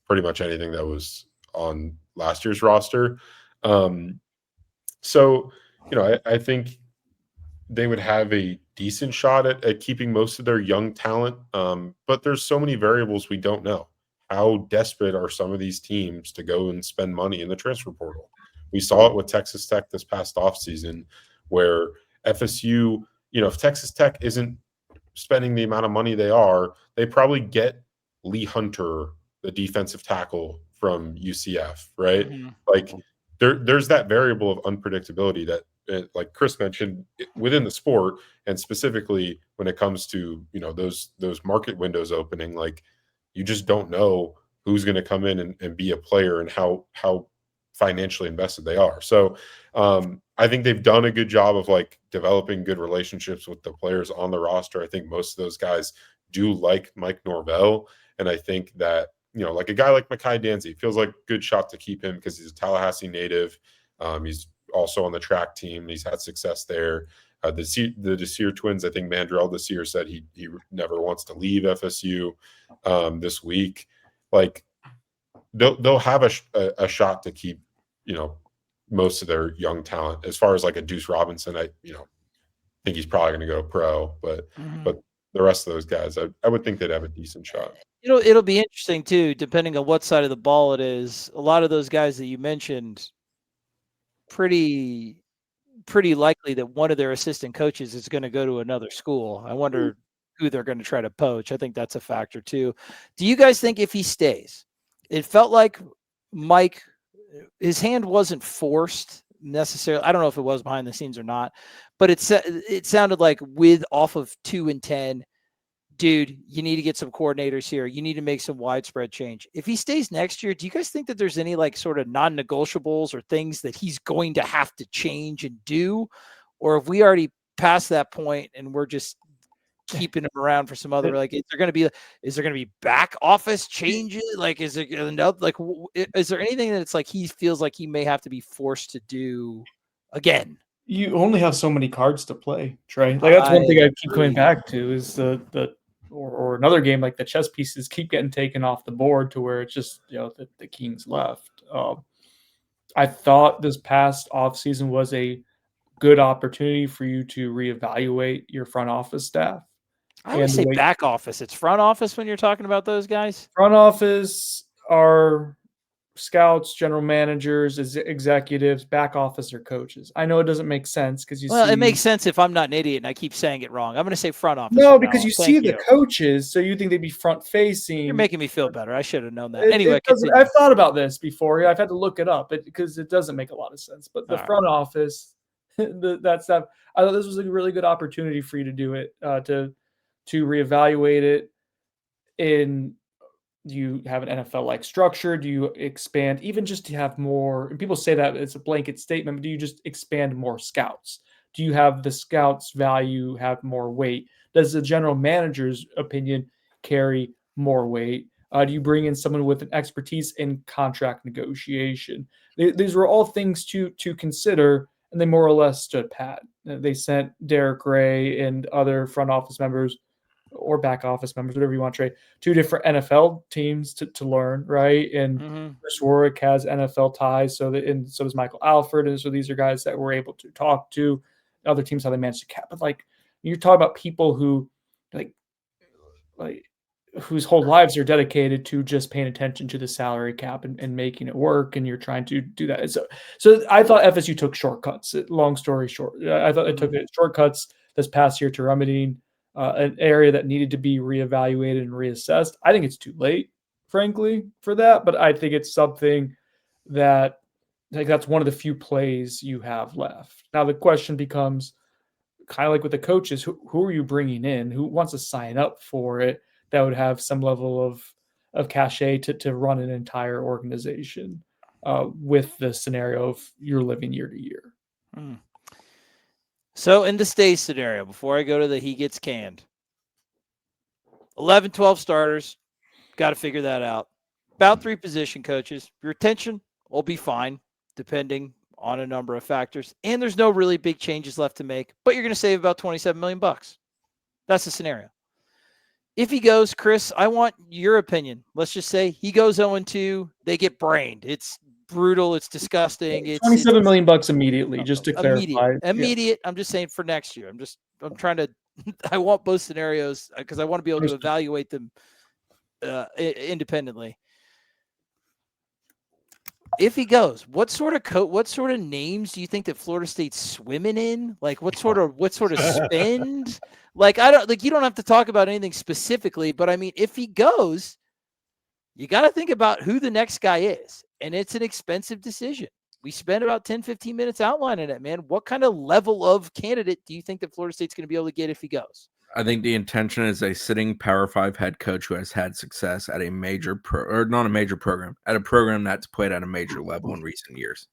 pretty much anything that was on last year's roster. So, you know, I think they would have a decent shot at keeping most of their young talent. But there's so many variables we don't know. How desperate are some of these teams to go and spend money in the transfer portal? We saw it with Texas Tech this past offseason, where FSU, you know, if Texas Tech isn't spending the amount of money they are, they probably get Lee Hunter, the defensive tackle from UCF, right? Like there's that variable of unpredictability that, like Chris mentioned, within the sport, and specifically when it comes to, you know, those market windows opening, like you just don't know who's going to come in and be a player and how financially invested they are. So I think they've done a good job of like developing good relationships with the players on the roster. I think most of those guys do like Mike Norvell. And I think that, you know, like a guy like Mekhi Danzy feels like a good shot to keep him because he's a Tallahassee native. He's also on the track team. He's had success there. The Desir twins, I think Mandrell Desir said he never wants to leave FSU this week. Like they'll have a shot to keep, you know, most of their young talent. As far as like a Deuce Robinson, I think he's probably going to go pro, but the rest of those guys, I would think they'd have a decent shot. It'll be interesting too, depending on what side of the ball it is. A lot of those guys that you mentioned, pretty likely that one of their assistant coaches is going to go to another school. I wonder who they're going to try to poach. I think that's a factor too. Do you guys think if he stays, it felt like Mike, his hand wasn't forced necessarily. I don't know if it was behind the scenes or not, but it sounded like off of 2 and 10, dude, you need to get some coordinators here. You need to make some widespread change. If he stays next year, do you guys think that there's any like sort of non-negotiables or things that he's going to have to change and do? Or have we already passed that point and we're just keeping him around for some other, like, is there going to be back office changes? Like, is there another, like, is there anything that it's like he feels like he may have to be forced to do again? You only have so many cards to play, Trey. Like that's one thing I keep coming back to is or another game, like the chess pieces keep getting taken off the board to where it's just, you know, the king's left. I thought this past offseason was a good opportunity for you to reevaluate your front office staff. I would say back office. It's front office when you're talking about those guys. Front office are scouts, general managers, executives, back office or coaches. I know it doesn't make sense because it makes sense if I'm not an idiot and I keep saying it wrong. I'm going to say front office. No, because you see the coaches, so you think they'd be front facing. You're making me feel better. I should have known that. Anyway, I've thought about this before. I've had to look it up because it doesn't make a lot of sense. But the front office, that stuff. I thought this was a really good opportunity for you to do it, to reevaluate it in Do you have an NFL-like structure? Do you expand even just to have more? And people say that it's a blanket statement, but do you just expand more scouts? Do you have the scouts' value have more weight? Does the general manager's opinion carry more weight? Do you bring in someone with an expertise in contract negotiation? These were all things to consider, and they more or less stood pat. They sent Derek Gray and other front office members or back office members, whatever you want, Trey, 2 different NFL teams to learn, right? And Chris Warwick has NFL ties, so does Michael Alford, and so these are guys that we're able to talk to other teams how they manage to cap. But like you're talking about people who like whose whole lives are dedicated to just paying attention to the salary cap and making it work, and you're trying to do that. And so I thought FSU took shortcuts. Long story short, I thought it took shortcuts this past year to remedying an area that needed to be reevaluated and reassessed. I think it's too late, frankly, for that, but I think it's something that that's one of the few plays you have left. Now the question becomes kind of like with the coaches, who are you bringing in? Who wants to sign up for it that would have some level of cachet to run an entire organization with the scenario of you're living year to year? So in the stay scenario, before I go to the he gets canned, 11, 12 starters, got to figure that out. About 3 position coaches. Your retention will be fine, depending on a number of factors. And there's no really big changes left to make, but you're going to save about $27 million. That's the scenario. If he goes, Chris, I want your opinion. Let's just say he goes 0-2, they get brained. It's brutal. It's disgusting. It's $27 million immediately, just to clarify. Immediate. I'm just saying for next year. I'm trying to, I want both scenarios because I want to be able to evaluate them independently. If he goes, what sort of names do you think that Florida State's swimming in? Like what sort of spend? You don't have to talk about anything specifically, but I mean, if he goes, you got to think about who the next guy is. And it's an expensive decision. We spent about 10, 15 minutes outlining it, man. What kind of level of candidate do you think that Florida State's going to be able to get if he goes? I think the intention is a sitting Power 5 head coach who has had success at a major not a major program, at a program that's played at a major level in recent years.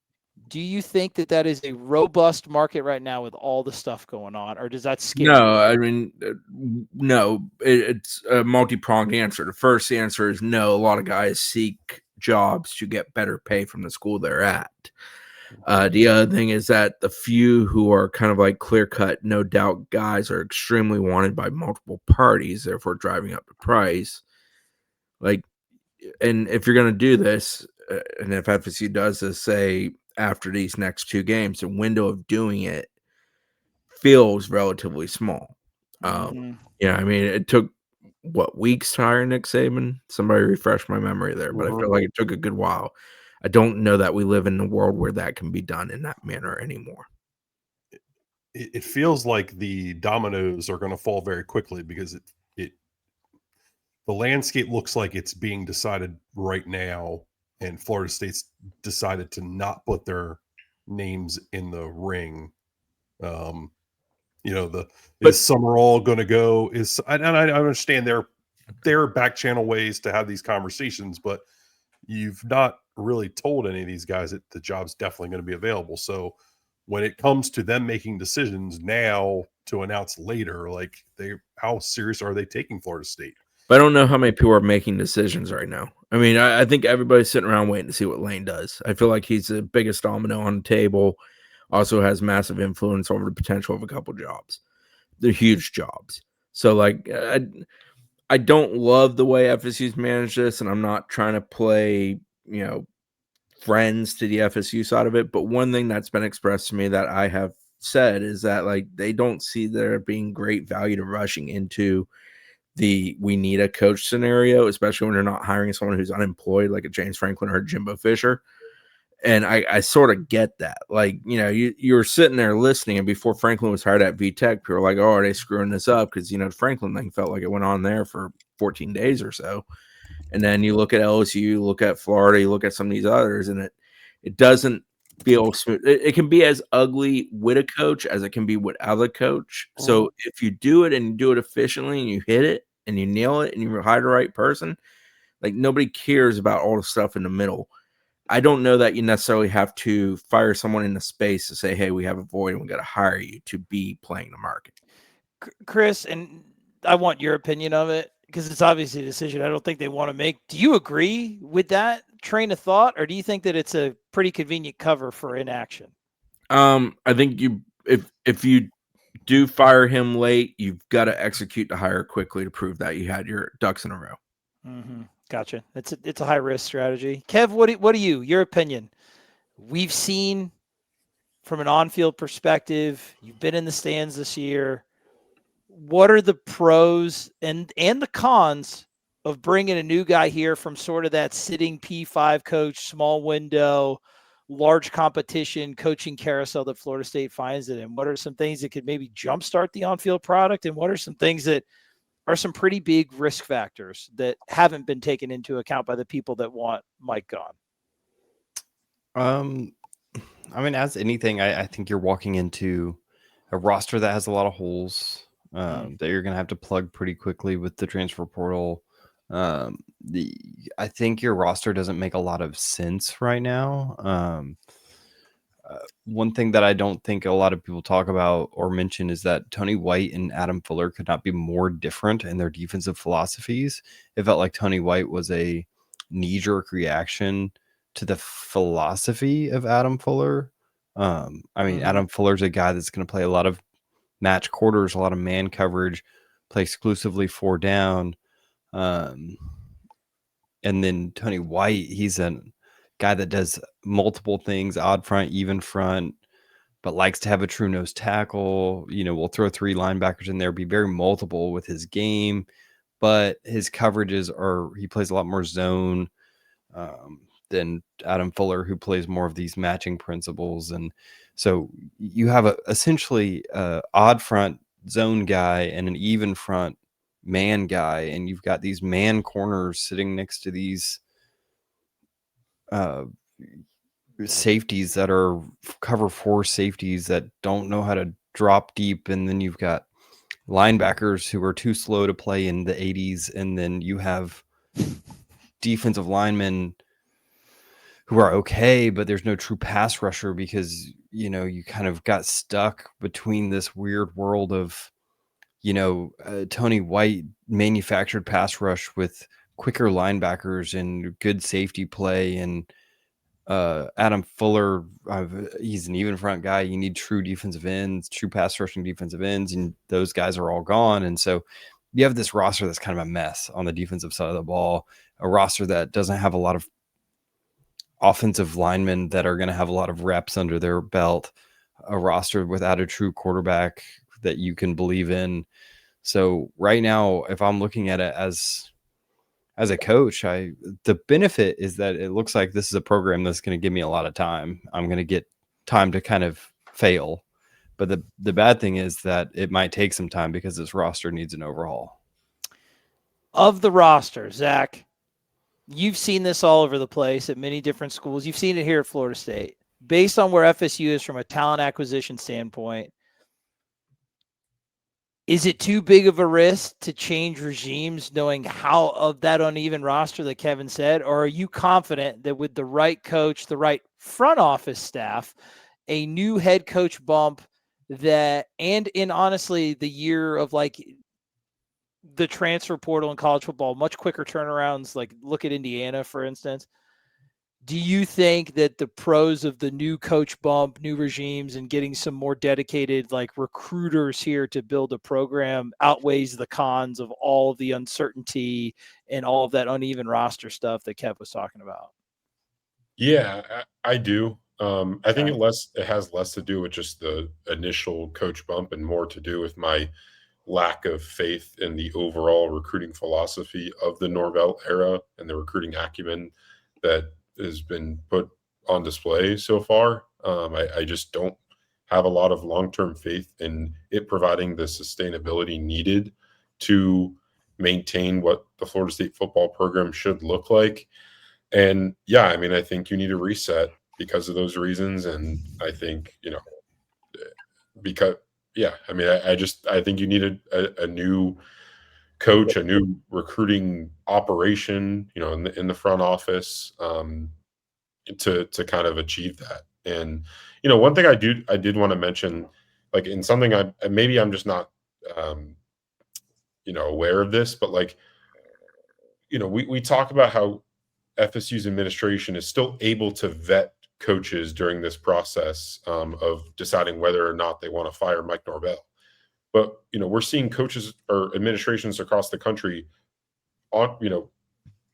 Do you think that is a robust market right now with all the stuff going on, or does that scare you? No, I mean, no, it's a multi-pronged answer. The first answer is no. A lot of guys seek jobs to get better pay from the school they're at. The other thing is that the few who are kind of like clear-cut, no doubt guys are extremely wanted by multiple parties, therefore driving up the price. And if you're going to do this, and if FSU does this, say, after these next 2 games, the window of doing it feels relatively small. I mean, it took, weeks to hire Nick Saban? Somebody refresh my memory there, but I feel like it took a good while. I don't know that we live in a world where that can be done in that manner anymore. It feels like the dominoes are going to fall very quickly because the landscape looks like it's being decided right now, and Florida State's decided to not put their names in the ring. Is Summerall going to go? And I understand their back channel ways to have these conversations, but you've not really told any of these guys that the job's definitely going to be available. So when it comes to them making decisions now to announce later, how serious are they taking Florida State? But I don't know how many people are making decisions right now. I mean, I think everybody's sitting around waiting to see what Lane does. I feel like he's the biggest domino on the table, also has massive influence over the potential of a couple jobs. They're huge jobs. So, I don't love the way FSU's managed this, and I'm not trying to play, friends to the FSU side of it. But one thing that's been expressed to me that I have said is that, they don't see there being great value to rushing into we need a coach scenario, especially when they're not hiring someone who's unemployed, like a James Franklin or a Jimbo Fisher. And I sort of get that. You're sitting there listening, and before Franklin was hired at VTech, people were like, oh, are they screwing this up? Because, the Franklin thing felt like it went on there for 14 days or so. And then you look at LSU, you look at Florida, you look at some of these others, and it doesn't feel smooth. It can be as ugly with a coach as it can be without a coach. So if you do it and you do it efficiently and you hit it and you nail it and you hire the right person, Like nobody cares about all the stuff in the middle. I don't know that you necessarily have to fire someone in the space to say, hey, we have a void and we got to hire you to be playing the market. Chris, and I want your opinion of it because it's obviously a decision I don't think they want to make. Do you agree with that train of thought, or do you think that it's a pretty convenient cover for inaction? I think if you do fire him late, you've got to execute the hire quickly to prove that you had your ducks in a row. Mm-hmm. Gotcha. It's a high risk strategy. Kev, what do your opinion? We've seen from an on-field perspective, you've been in the stands this year. What are the pros and the cons of bringing a new guy here from sort of that sitting P5 coach, small window, large competition coaching carousel that Florida State finds it in? What are some things that could maybe jumpstart the on-field product, and what are some things that are some pretty big risk factors that haven't been taken into account by the people that want Mike gone? I mean, as anything, I think you're walking into a roster that has a lot of holes that you're going to have to plug pretty quickly with the transfer portal. I think your roster doesn't make a lot of sense right now. One thing that I don't think a lot of people talk about or mention is that Tony White and Adam Fuller could not be more different in their defensive philosophies. It felt like Tony White was a knee-jerk reaction to the philosophy of Adam Fuller. I mean, Adam Fuller's a guy that's going to play a lot of match quarters, a lot of man coverage, play exclusively 4 down. And then Tony White, he's a guy that does multiple things, odd front, even front, but likes to have a true nose tackle. You know, we'll throw 3 linebackers in there, be very multiple with his game, but his coverages he plays a lot more zone than Adam Fuller, who plays more of these matching principles. And so you have essentially a odd front zone guy and an even front man guy, and you've got these man corners sitting next to these safeties that are cover 4 safeties that don't know how to drop deep, and then you've got linebackers who are too slow to play in the 80s, and then you have defensive linemen who are okay, but there's no true pass rusher because, you know, you kind of got stuck between this weird world of, you know, Tony White manufactured pass rush with quicker linebackers and good safety play, and Adam Fuller, he's an even front guy. You need true defensive ends, true pass rushing defensive ends, and those guys are all gone. And so you have this roster that's kind of a mess on the defensive side of the ball, a roster that doesn't have a lot of offensive linemen that are going to have a lot of reps under their belt, a roster without a true quarterback that you can believe in. So right now, if I'm looking at it as a coach, the benefit is that it looks like this is a program that's going to give me a lot of time. I'm going to get time to kind of fail. But the bad thing is that it might take some time because this roster needs an overhaul. Of the roster, Zach, you've seen this all over the place at many different schools. You've seen it here at Florida State. Based on where FSU is from a talent acquisition standpoint, is it too big of a risk to change regimes knowing how of that uneven roster that Kevin said? Or are you confident that with the right coach, the right front office staff, a new head coach bump that, and in honestly the year of like the transfer portal in college football, much quicker turnarounds, like look at Indiana, for instance. Do you think that the pros of the new coach bump, new regimes, and getting some more dedicated like recruiters here to build a program outweighs the cons of all of the uncertainty and all of that uneven roster stuff that Kev was talking about? Yeah, I do. I think it has less to do with just the initial coach bump and more to do with my lack of faith in the overall recruiting philosophy of the Norvell era and the recruiting acumen that has been put on display so far. I just don't have a lot of long-term faith in it providing the sustainability needed to maintain what the Florida State football program should look like. And yeah, I mean, I think you need a reset because of those reasons. And I think, because, yeah, I mean, I think you need a new coach, a new recruiting operation, in the front office, to kind of achieve that. And one thing I did want to mention, like in something maybe I'm just not aware of this, but like we talk about how FSU's administration is still able to vet coaches during this process of deciding whether or not they want to fire Mike Norvell. But we're seeing coaches or administrations across the country on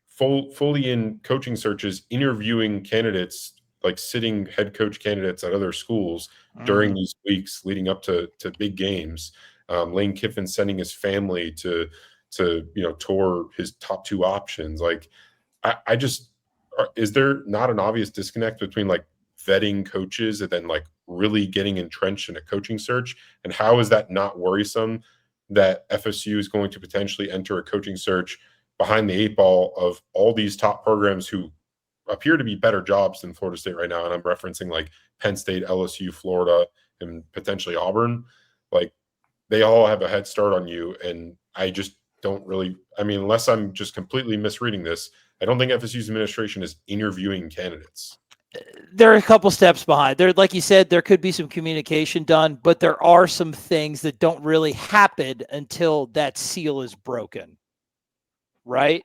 fully in coaching searches, interviewing candidates, like sitting head coach candidates at other schools during these weeks leading up to big games. Lane Kiffin sending his family to tour his top 2 options. Like, I just, is there not an obvious disconnect between like vetting coaches and then like really getting entrenched in a coaching search? And how is that not worrisome that FSU is going to potentially enter a coaching search behind the 8 ball of all these top programs who appear to be better jobs than Florida State right now? And I'm referencing like Penn State, LSU, Florida, and potentially Auburn. Like, they all have a head start on you. And I just don't really, unless I'm just completely misreading this, I don't think FSU's administration is interviewing candidates. They're a couple steps behind. There, like you said, there could be some communication done, but there are some things that don't really happen until that seal is broken. Right?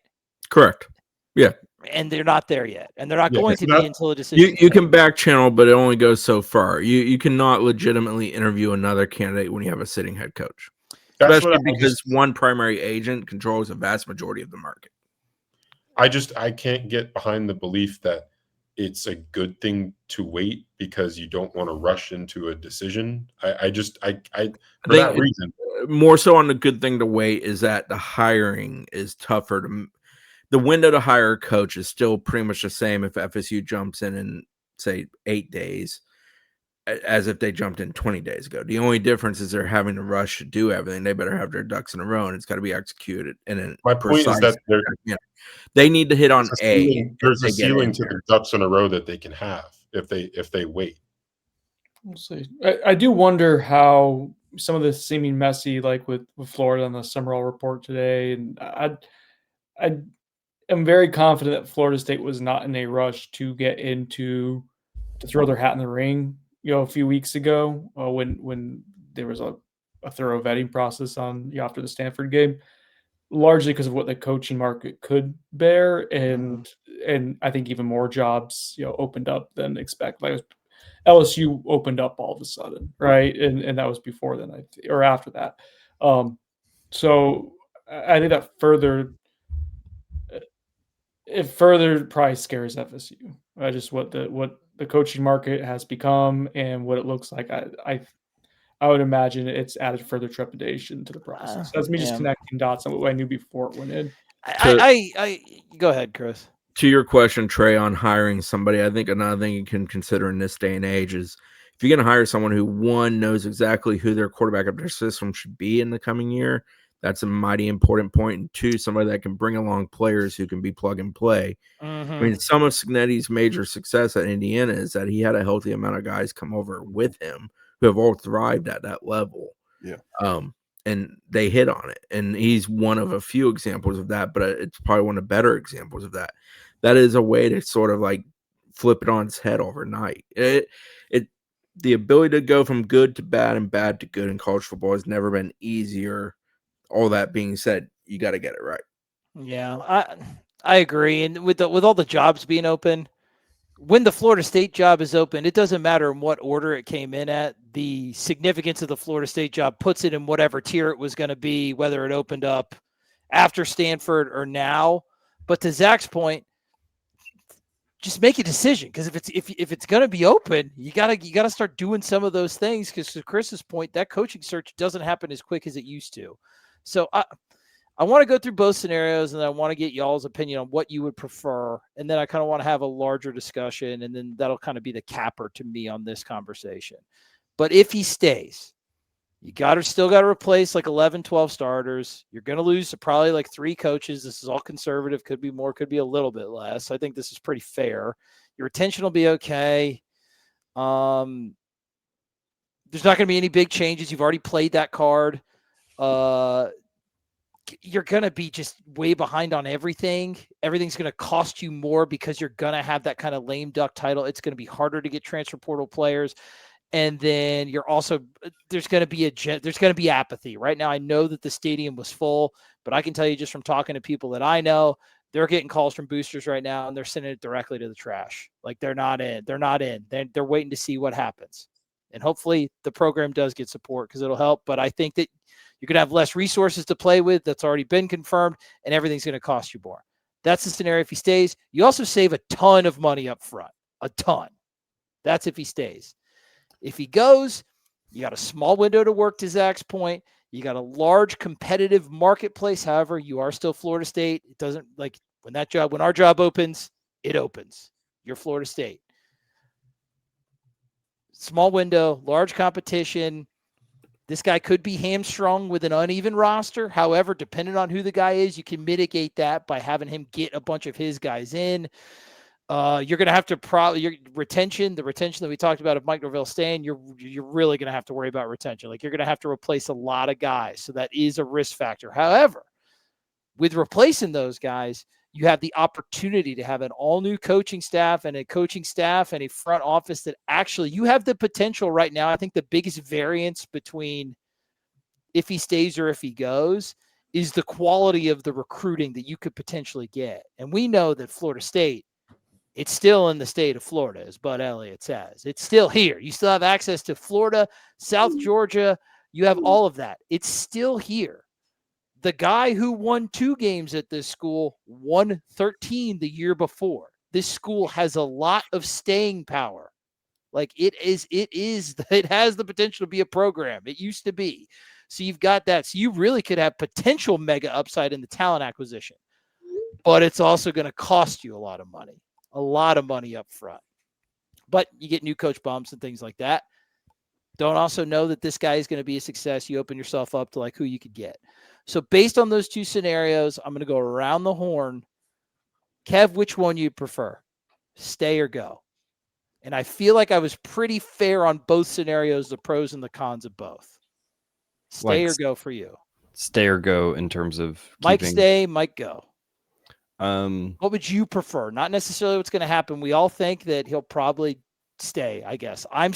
Correct. Yeah. And they're not there yet. And they're not going to be until a decision. You can back channel, but it only goes so far. You cannot legitimately interview another candidate when you have a sitting head coach. Especially because one primary agent controls a vast majority of the market. I can't get behind the belief that it's a good thing to wait because you don't want to rush into a decision. For that reason. More so on the good thing to wait is that the hiring is tougher. The window to hire a coach is still pretty much the same if FSU jumps in say 8 days as if they jumped in 20 days ago. The only difference is they're having to rush to do everything. They better have their ducks in a row, and it's got to be executed. And my point is that they need to hit on there's a ceiling to the ducks in a row that they can have if they wait. We'll see. I do wonder how some of this seeming messy, like with Florida on the Summerall report today, and I am very confident that Florida State was not in a rush to throw their hat in the ring. A few weeks ago, when there was a thorough vetting process after the Stanford game, largely because of what the coaching market could bear, and I think even more jobs opened up than expected. Like LSU opened up all of a sudden, right? And that was before then, or after that. So I think that further probably scares FSU. Just what the coaching market has become and what it looks like. I would imagine it's added further trepidation to the process. That's me just connecting dots on what I knew before it went in. I go ahead, Chris. To your question, Trey, on hiring somebody, I think another thing you can consider in this day and age is if you're going to hire someone who, one, knows exactly who their quarterback of their system should be in the coming year, that's a mighty important point. And two, somebody that can bring along players who can be plug and play. Some of Cignetti's major success at Indiana is that he had a healthy amount of guys come over with him who have all thrived at that level. Yeah. And they hit on it. And he's one of a few examples of that, but it's probably one of the better examples of that. That is a way to sort of like flip it on its head overnight. The ability to go from good to bad and bad to good in college football has never been easier. All that being said, you got to get it right. Yeah, I agree. And with all the jobs being open, when the Florida State job is open, it doesn't matter in what order it came in at. The significance of the Florida State job puts it in whatever tier it was going to be, whether it opened up after Stanford or now. But to Zach's point, just make a decision, because if it's going to be open, you gotta start doing some of those things. Because to Chris's point, that coaching search doesn't happen as quick as it used to. So I want to go through both scenarios, and I want to get y'all's opinion on what you would prefer. And then I kind of want to have a larger discussion, and then that'll kind of be the capper to me on this conversation. But if he stays, you still got to replace like 11, 12 starters. You're going to lose to probably like 3 coaches. This is all conservative. Could be more, could be a little bit less. I think this is pretty fair. Your retention will be okay. There's not going to be any big changes. You've already played that card. you're going to be just way behind on everything. Everything's going to cost you more because you're going to have that kind of lame duck title. It's going to be harder to get transfer portal players. And then you're also, there's going to be apathy. Right now, I know that the stadium was full, but I can tell you just from talking to people that I know, they're getting calls from boosters right now, and they're sending it directly to the trash. Like they're not in. They're waiting to see what happens. And hopefully the program does get support because it'll help. But I think that you're going to have less resources to play with. That's already been confirmed, and everything's going to cost you more. That's the scenario if he stays. You also save a ton of money up front, a ton. That's if he stays. If he goes, you got a small window to work, to Zach's point. You got a large competitive marketplace. However, you are still Florida State. It doesn't like when our job opens, it opens. You're Florida State. Small window, large competition. This guy could be hamstrung with an uneven roster. However, depending on who the guy is, you can mitigate that by having him get a bunch of his guys in. You're going to have to the retention that we talked about of Mike Norvell staying, you're really going to have to worry about retention. Like you're going to have to replace a lot of guys. So that is a risk factor. However, with replacing those guys, you have the opportunity to have an all new coaching staff and a front office that actually you have the potential right now. I think the biggest variance between if he stays or if he goes is the quality of the recruiting that you could potentially get. And we know that Florida State, it's still in the state of Florida, as Bud Elliott says. It's still here. You still have access to Florida, South Georgia. You have all of that. It's still here. The guy who won 2 games at this school won 13 the year before. This school has a lot of staying power. Like it has the potential to be a program. It used to be. So you've got that. So you really could have potential mega upside in the talent acquisition, but it's also going to cost you a lot of money up front. But you get new coach bumps and things like that. Don't also know that this guy is going to be a success. You open yourself up to like who you could get. So based on those 2 scenarios, I'm going to go around the horn. Kev, which one you prefer? Stay or go? And I feel like I was pretty fair on both scenarios, the pros and the cons of both. Stay or go for you? Stay or go in terms of Mike keeping... stay, Mike go. What would you prefer? Not necessarily what's going to happen. We all think that he'll probably stay, I guess. I'm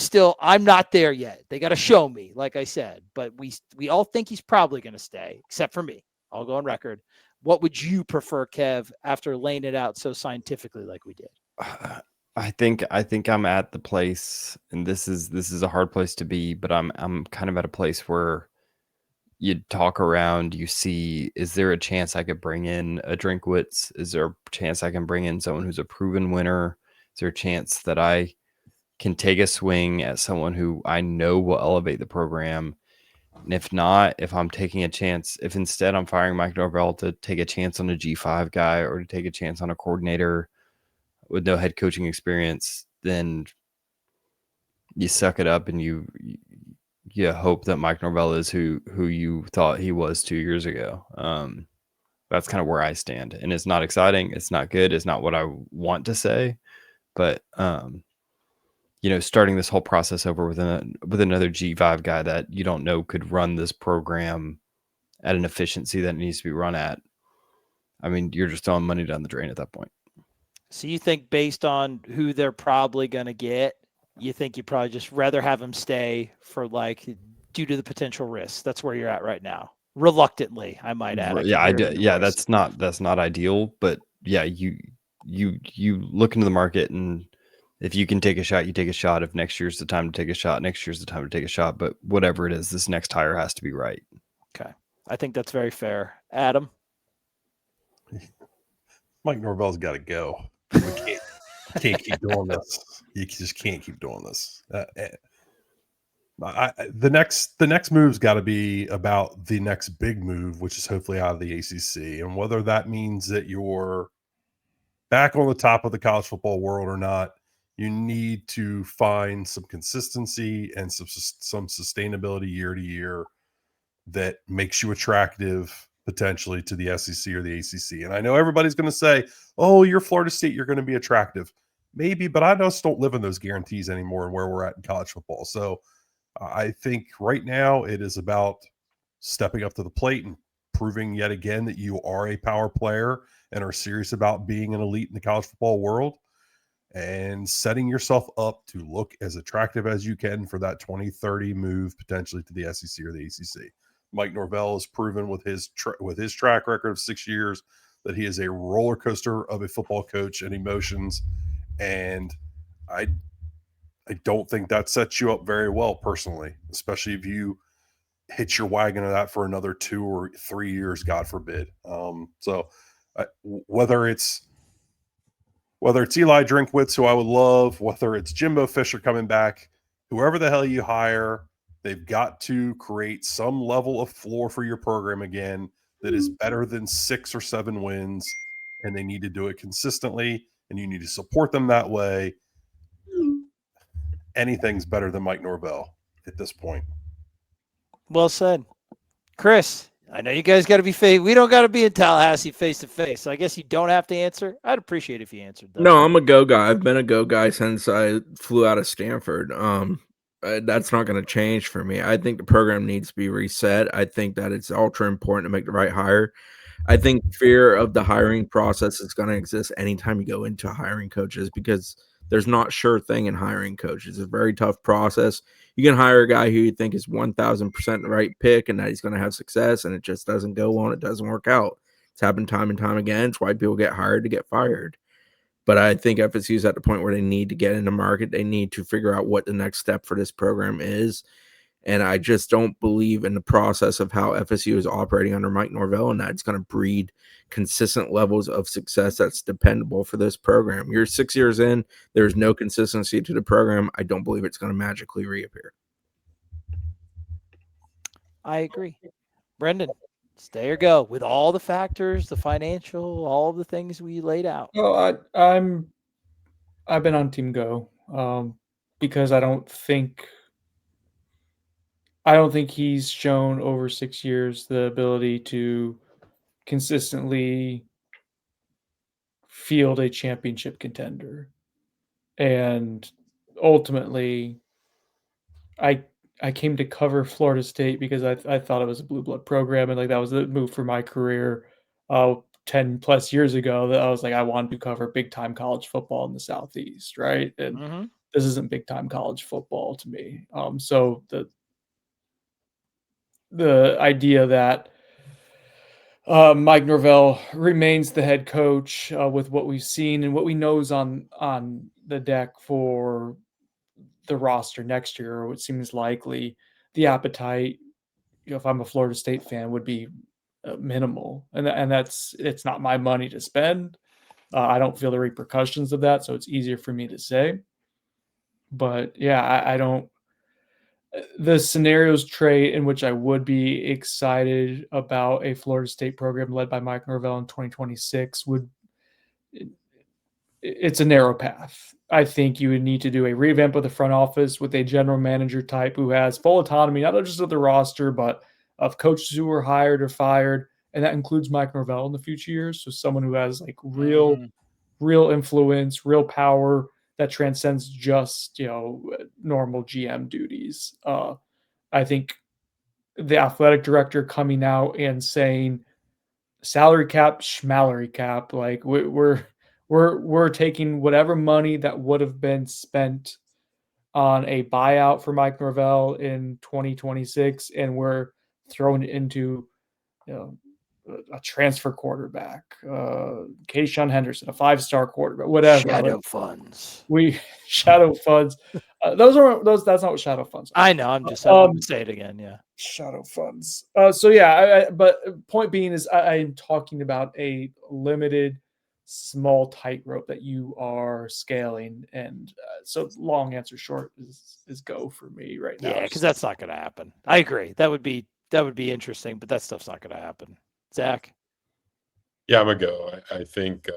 not there yet. They got to show me, like I said, but we all think he's probably going to stay, except for me. I'll go on record. What would you prefer, Kev, after laying it out so scientifically like we did? I think I'm at the place, and this is a hard place to be, but I'm kind of at a place where you talk around, you see, is there a chance I could bring in a Drinkwitz? Is there a chance I can bring in someone who's a proven winner? Is there a chance that I can take a swing at someone who I know will elevate the program? And if not, if I'm taking a chance, if instead I'm firing Mike Norvell to take a chance on a G5 guy or to take a chance on a coordinator with no head coaching experience, then you suck it up and you hope that Mike Norvell is who you thought he was 2 years ago. That's kind of where I stand, and it's not exciting. It's not good. It's not what I want to say, but starting this whole process over with another G5 guy that you don't know could run this program at an efficiency that it needs to be run at. I mean, you're just throwing money down the drain at that point. So you think based on who they're probably going to get, you think you'd probably just rather have him stay for due to the potential risks. That's where you're at right now. Reluctantly, I might add. Yeah, I do. Yeah, that's not ideal, but yeah, you look into the market, and if you can take a shot, you take a shot. If next year's the time to take a shot, next year's the time to take a shot. But whatever it is, this next hire has to be right. Okay. I think that's very fair. Adam? Mike Norvell's got to go. We can't keep doing this. You just can't keep doing this. The next move's got to be about the next big move, which is hopefully out of the ACC, and whether that means that you're back on the top of the college football world or not, you need to find some consistency and some sustainability year to year that makes you attractive potentially to the SEC or the ACC. And I know everybody's going to say, oh, you're Florida State, you're going to be attractive. Maybe, but I just don't live in those guarantees anymore and where we're at in college football. So I think right now it is about stepping up to the plate and proving yet again that you are a power player and are serious about being an elite in the college football world, and setting yourself up to look as attractive as you can for that 2030 move potentially to the SEC or the ACC. Mike Norvell has proven with his track record of 6 years that he is a roller coaster of a football coach and emotions, and I don't think that sets you up very well personally, especially if you hitch your wagon to that for another 2 or 3 years, God forbid. Whether it's Eli Drinkwitz, who I would love, whether it's Jimbo Fisher coming back, whoever the hell you hire, they've got to create some level of floor for your program again that is better than 6 or 7 wins, and they need to do it consistently, and you need to support them that way. Anything's better than Mike Norvell at this point. Well said. Chris, I know you guys got to be we don't got to be in Tallahassee face to face, so I guess you don't have to answer. I'd appreciate if you answered, though. No, I'm a go guy. I've been a go guy since I flew out of Stanford. That's not going to change for me. I think the program needs to be reset. I think that it's ultra important to make the right hire. I think fear of the hiring process is going to exist anytime you go into hiring coaches, because there's not sure thing in hiring coaches. It's a very tough process. You can hire a guy who you think is 1,000% the right pick and that he's going to have success, and it just doesn't go on. It doesn't work out. It's happened time and time again. It's why people get hired to get fired. But I think FSU is at the point where they need to get in the market. They need to figure out what the next step for this program is. And I just don't believe in the process of how FSU is operating under Mike Norvell, and that it's going to breed consistent levels of success that's dependable for this program. You're 6 years in, there's no consistency to the program. I don't believe it's going to magically reappear. I agree. Brendan, stay or go with all the factors, the financial, all the things we laid out. Well, I've been on team go because I don't think he's shown over 6 years the ability to consistently field a championship contender. And ultimately, I came to cover Florida State because I thought it was a blue blood program, and like that was the move for my career 10 plus years ago, that I was like, I wanted to cover big time college football in the Southeast, right? And this isn't big time college football to me. So the idea that Mike Norvell remains the head coach with what we've seen and what we know is on the deck for the roster next year, or what seems likely, the appetite, if I'm a Florida State fan, would be minimal, and it's not my money to spend. I don't feel the repercussions of that, so it's easier for me to say. But yeah, I don't. The scenarios, Trey, in which I would be excited about a Florida State program led by Mike Norvell in 2026 it's a narrow path. I think you would need to do a revamp of the front office with a general manager type who has full autonomy, not just of the roster, but of coaches who were hired or fired. And that includes Mike Norvell in the future years. So someone who has like real influence, real power that transcends just, normal GM duties. I think the athletic director coming out and saying salary cap, schmallery cap, like we're taking whatever money that would have been spent on a buyout for Mike Norvell in 2026, and we're throwing it into a transfer quarterback, Keyshawn Henderson, a 5-star quarterback, whatever. Shadow funds. Shadow funds. That's not what shadow funds are. I know. I'm just going to say it again. Yeah. Shadow funds. So yeah, but point being is I'm talking about a limited, small tightrope that you are scaling, and so long answer short is go for me right now. Yeah, because that's not going to happen. I agree. That would be interesting, but that stuff's not going to happen. Zach? Yeah, I'm a go. I think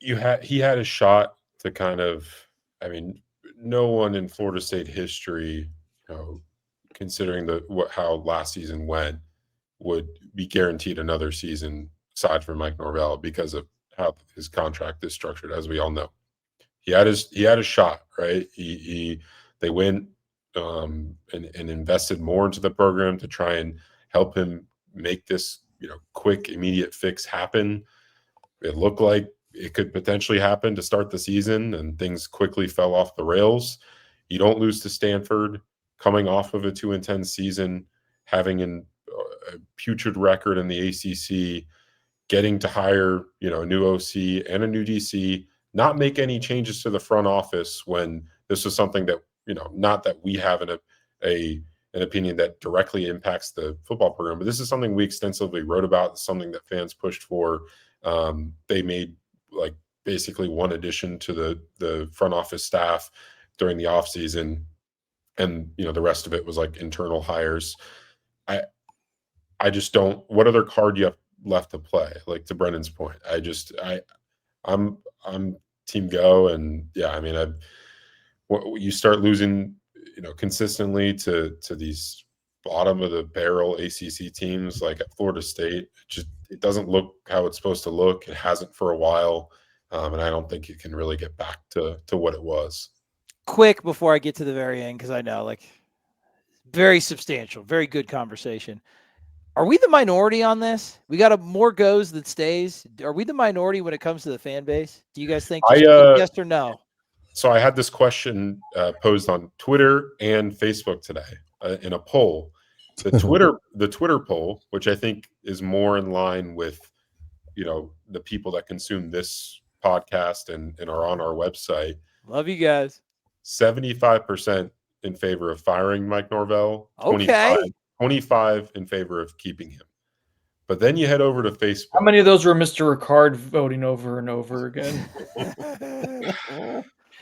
he had a shot to kind of, no one in Florida State history, considering how last season went, would be guaranteed another season aside from Mike Norvell because of how his contract is structured, as we all know. He had a shot, right? They went and invested more into the program to try and help him make this, quick, immediate fix happen. It looked like it could potentially happen to start the season, and things quickly fell off the rails. You don't lose to Stanford, coming off of a 2-10 season, having a putrid record in the ACC, getting to hire, a new OC and a new DC, not make any changes to the front office when this was something that, not that we have an opinion that directly impacts the football program, but this is something we extensively wrote about, something that fans pushed for. They made like basically one addition to the front office staff during the offseason, and the rest of it was like internal hires. I just don't. What other card do you have left to play? Like, to Brendan's point, I'm team go, and you start losing, consistently to these bottom of the barrel ACC teams like at Florida State. It doesn't look how it's supposed to look. It hasn't for a while, and I don't think it can really get back to what it was. Quick before I get to the very end, because I know, like, very substantial, very good conversation. Are we the minority on this? We got more goes than stays. Are we the minority when it comes to the fan base? Do you guys think yes or no? So I had this question posed on Twitter and Facebook today in a poll. The Twitter poll, which I think is more in line with, the people that consume this podcast and are on our website. Love you guys. 75% in favor of firing Mike Norvell. Okay. 25 in favor of keeping him. But then you head over to Facebook. How many of those were Mr. Ricard voting over and over again?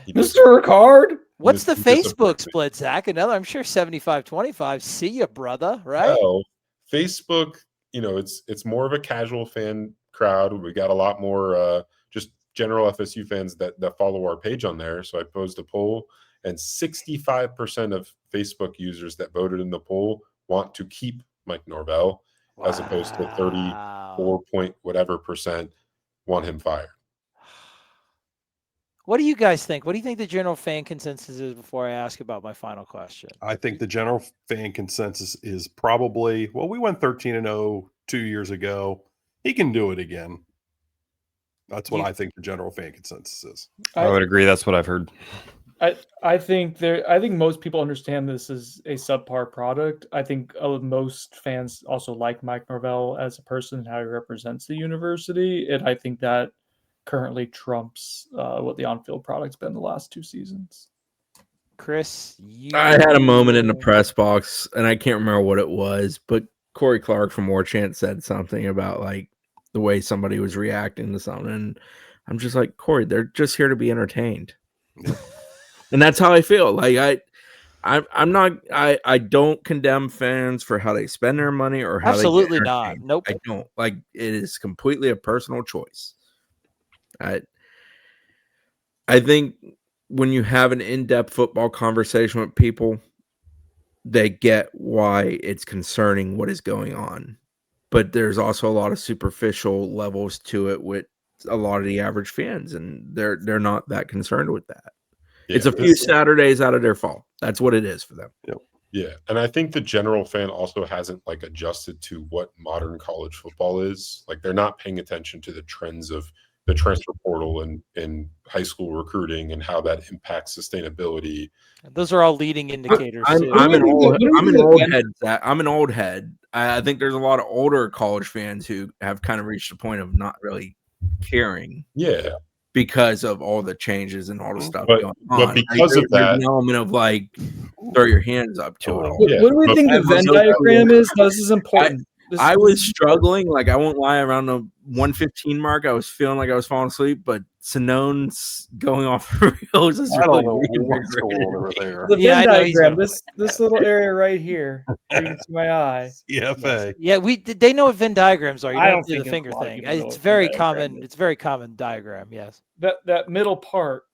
Mr. Ricard? What's the Facebook split, Zach? Another, I'm sure 75-25. See ya, brother, right? Well, Facebook, it's more of a casual fan crowd. We got a lot more just general FSU fans that follow our page on there. So I posed a poll, and 65% of Facebook users that voted in the poll want to keep Mike Norvell, as opposed to 34 point whatever percent want him fired. What do you guys think? What do you think the general fan consensus is before I ask about my final question? I think the general fan consensus is probably, well, we went 13-0 2 years ago. He can do it again. That's what I think the general fan consensus is. I would agree. That's what I've heard. I think most people understand this is a subpar product. I think most fans also like Mike Norvell as a person and how he represents the university, and I think that currently trumps what the on-field product's been the last 2 seasons. Chris, I had a moment in the press box, and I can't remember what it was, but Corey Clark from War Chant said something about like the way somebody was reacting to something, and I'm just like, Corey, they're just here to be entertained. And that's how I feel. Like I don't condemn fans for how they spend their money or how absolutely they not. Nope. I don't. Like, it is completely a personal choice. I think when you have an in-depth football conversation with people, they get why it's concerning what is going on. But there's also a lot of superficial levels to it with a lot of the average fans, and they're not that concerned with that. Yeah, it's a few Saturdays out of their fall. That's what it is for them. Yep. Yeah. And I think the general fan also hasn't like adjusted to what modern college football is. Like, they're not paying attention to the trends of the transfer portal and high school recruiting and how that impacts sustainability. Those are all leading indicators. I'm an old head. I'm an old head. I think there's a lot of older college fans who have kind of reached the point of not really caring. Yeah. Because of all the changes and all the stuff going on. But because of that, an element of like throw your hands up to it all. Yeah, what do we think the Venn diagram is? This is important. I was struggling, like I won't lie, around the 115 mark. I was feeling like I was falling asleep, but Sonnone's going off the rails. I don't know what's going on over there. The Venn diagram, this little area right here, to my eye. CFA. Yeah, they know what Venn diagrams are. You I don't do think the finger thing. people know It's what very Venn common. diagram is. It's very common diagram. Yes. That middle part,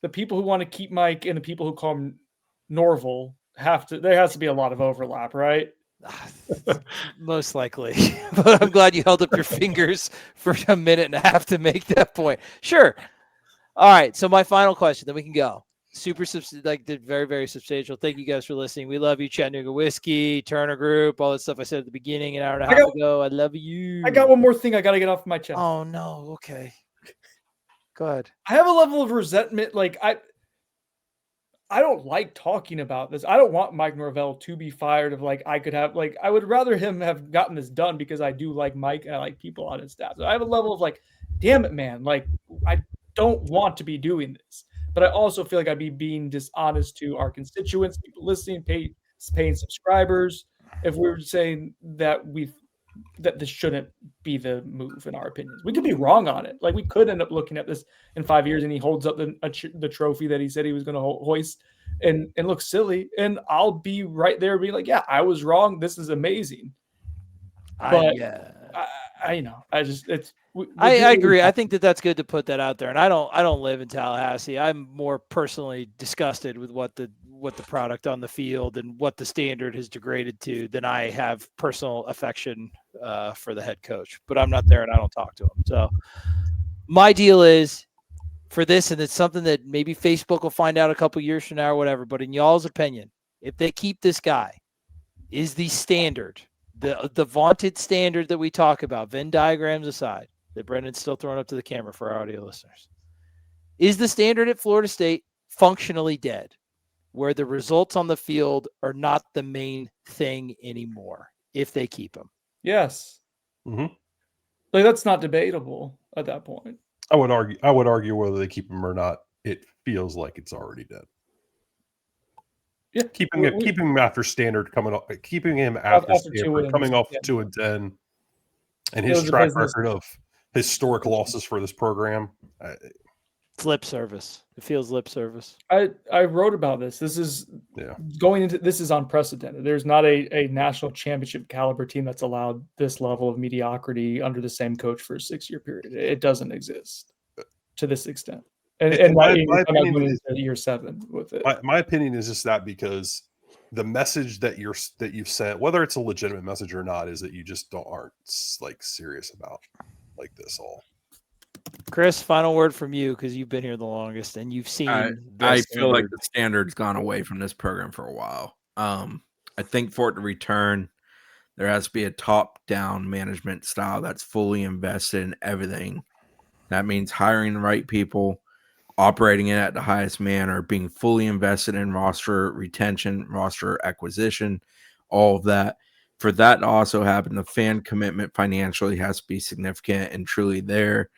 the people who want to keep Mike and the people who call him Norvell there has to be a lot of overlap, right? Most likely. But I'm glad you held up your fingers for a minute and a half to make that point. Sure. All right. So my final question, then we can go. very, very substantial. Thank you guys for listening. We love you, Chattanooga Whiskey, Turner Group, all that stuff I said at the beginning an hour and a half ago. I love you. I got one more thing I got to get off my chest. Oh no. Okay. Go ahead. I have a level of resentment. Like I don't like talking about this. I don't want Mike Norvell to be fired. I would rather him have gotten this done because I do like Mike and I like people on his staff. So I have a level of like, damn it, man. Like I don't want to be doing this, but I also feel like I'd be being dishonest to our constituents, people listening, paying subscribers, if we were saying that that this shouldn't be the move in our opinions. We could be wrong on it. Like we could end up looking at this in 5 years and he holds up the trophy that he said he was going to hoist and look silly. And I'll be right there being like, yeah, I was wrong. This is amazing. But I agree. I think that's good to put that out there. And I don't live in Tallahassee. I'm more personally disgusted with what the product on the field and what the standard has degraded to than I have personal affection for the head coach. But I'm not there and I don't talk to him. So my deal is for this, and it's something that maybe Facebook will find out a couple years from now or whatever. But in y'all's opinion, if they keep this guy, is the standard, the vaunted standard that we talk about, Venn diagrams aside, that Brendan's still throwing up to the camera for our audio listeners, is the standard at Florida State functionally dead, where the results on the field are not the main thing anymore if they keep him? Yes. Mm-hmm. Like that's not debatable at that point. I would argue whether they keep him or not. It feels like it's already dead. Yeah, keeping him after standard coming off, keeping him after standard coming off 2-10, and his track record of historic losses for this program. It's lip service. It feels lip service. I wrote about this. This is this is unprecedented. There's not a national championship caliber team that's allowed this level of mediocrity under the same coach for a 6-year period. It doesn't exist to this extent. And my opinion is year 7 with it. My opinion is just that because the message that you've sent, whether it's a legitimate message or not, is that you just aren't like serious about like this all. Chris, final word from you because you've been here the longest and you've seen. I feel like the standard's gone away from this program for a while. I think for it to return, there has to be a top-down management style that's fully invested in everything. That means hiring the right people, operating it at the highest manner, being fully invested in roster retention, roster acquisition, all of that. For that to also happen, the fan commitment financially has to be significant and truly there.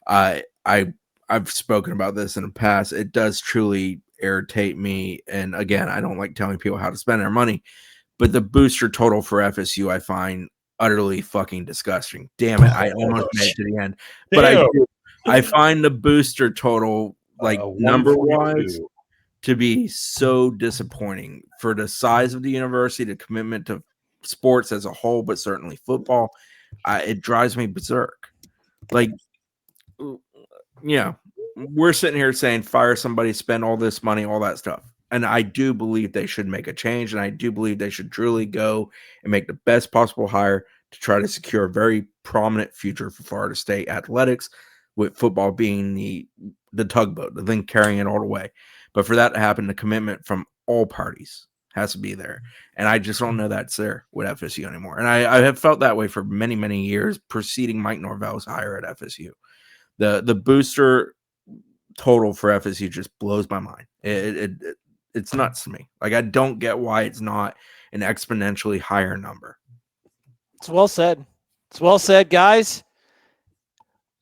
I've spoken about this in the past. It does truly irritate me. And again, I don't like telling people how to spend their money, but the booster total for FSU, I find utterly fucking disgusting. Damn it. I almost made it to the end, but I find the booster total number wise to be so disappointing for the size of the university, the commitment to sports as a whole, but certainly football. It drives me berserk. We're sitting here saying fire somebody, spend all this money, all that stuff. And I do believe they should make a change. And I do believe they should truly go and make the best possible hire to try to secure a very prominent future for Florida State athletics, with football being the tugboat, the thing carrying it all the way. But for that to happen, the commitment from all parties has to be there. And I just don't know that's there with FSU anymore. And I have felt that way for many, many years preceding Mike Norvell's hire at FSU. The booster total for FSU just blows my mind. It's nuts to me. Like, I don't get why it's not an exponentially higher number. It's well said. It's well said, guys.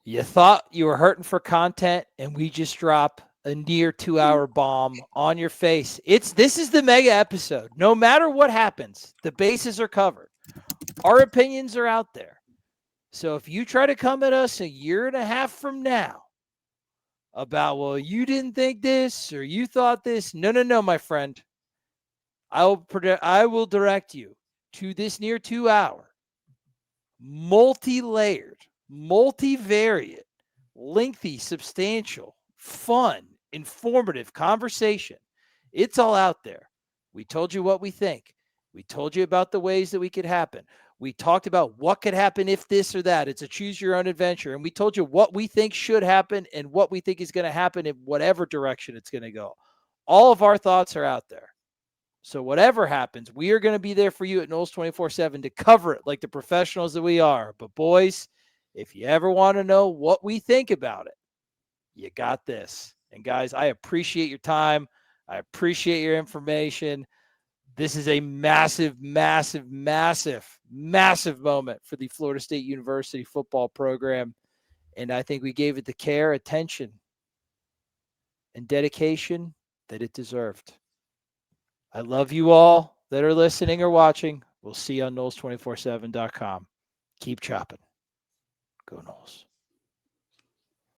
You thought you were hurting for content, and we just drop a near 2-hour bomb on your face. This is the mega episode. No matter what happens, the bases are covered. Our opinions are out there. So if you try to come at us a year and a half from now about, well, you didn't think this or you thought this, no, my friend. I will direct you to this near 2-hour, multi-layered, multivariate, lengthy, substantial, fun, informative conversation. It's all out there. We told you what we think. We told you about the ways that we could happen. We talked about what could happen if this or that. It's a choose your own adventure. And we told you what we think should happen and what we think is going to happen in whatever direction it's going to go. all of our thoughts are out there. So whatever happens, we are going to be there for you at Noles 24/7 to cover it like the professionals that we are. But boys, if you ever want to know what we think about it, you got this. And guys, I appreciate your time. I appreciate your information. This is a massive, massive, massive, massive moment for the Florida State University football program. And I think we gave it the care, attention, and dedication that it deserved. I love you all that are listening or watching. We'll see you on Noles247.com. Keep chopping. Go Noles.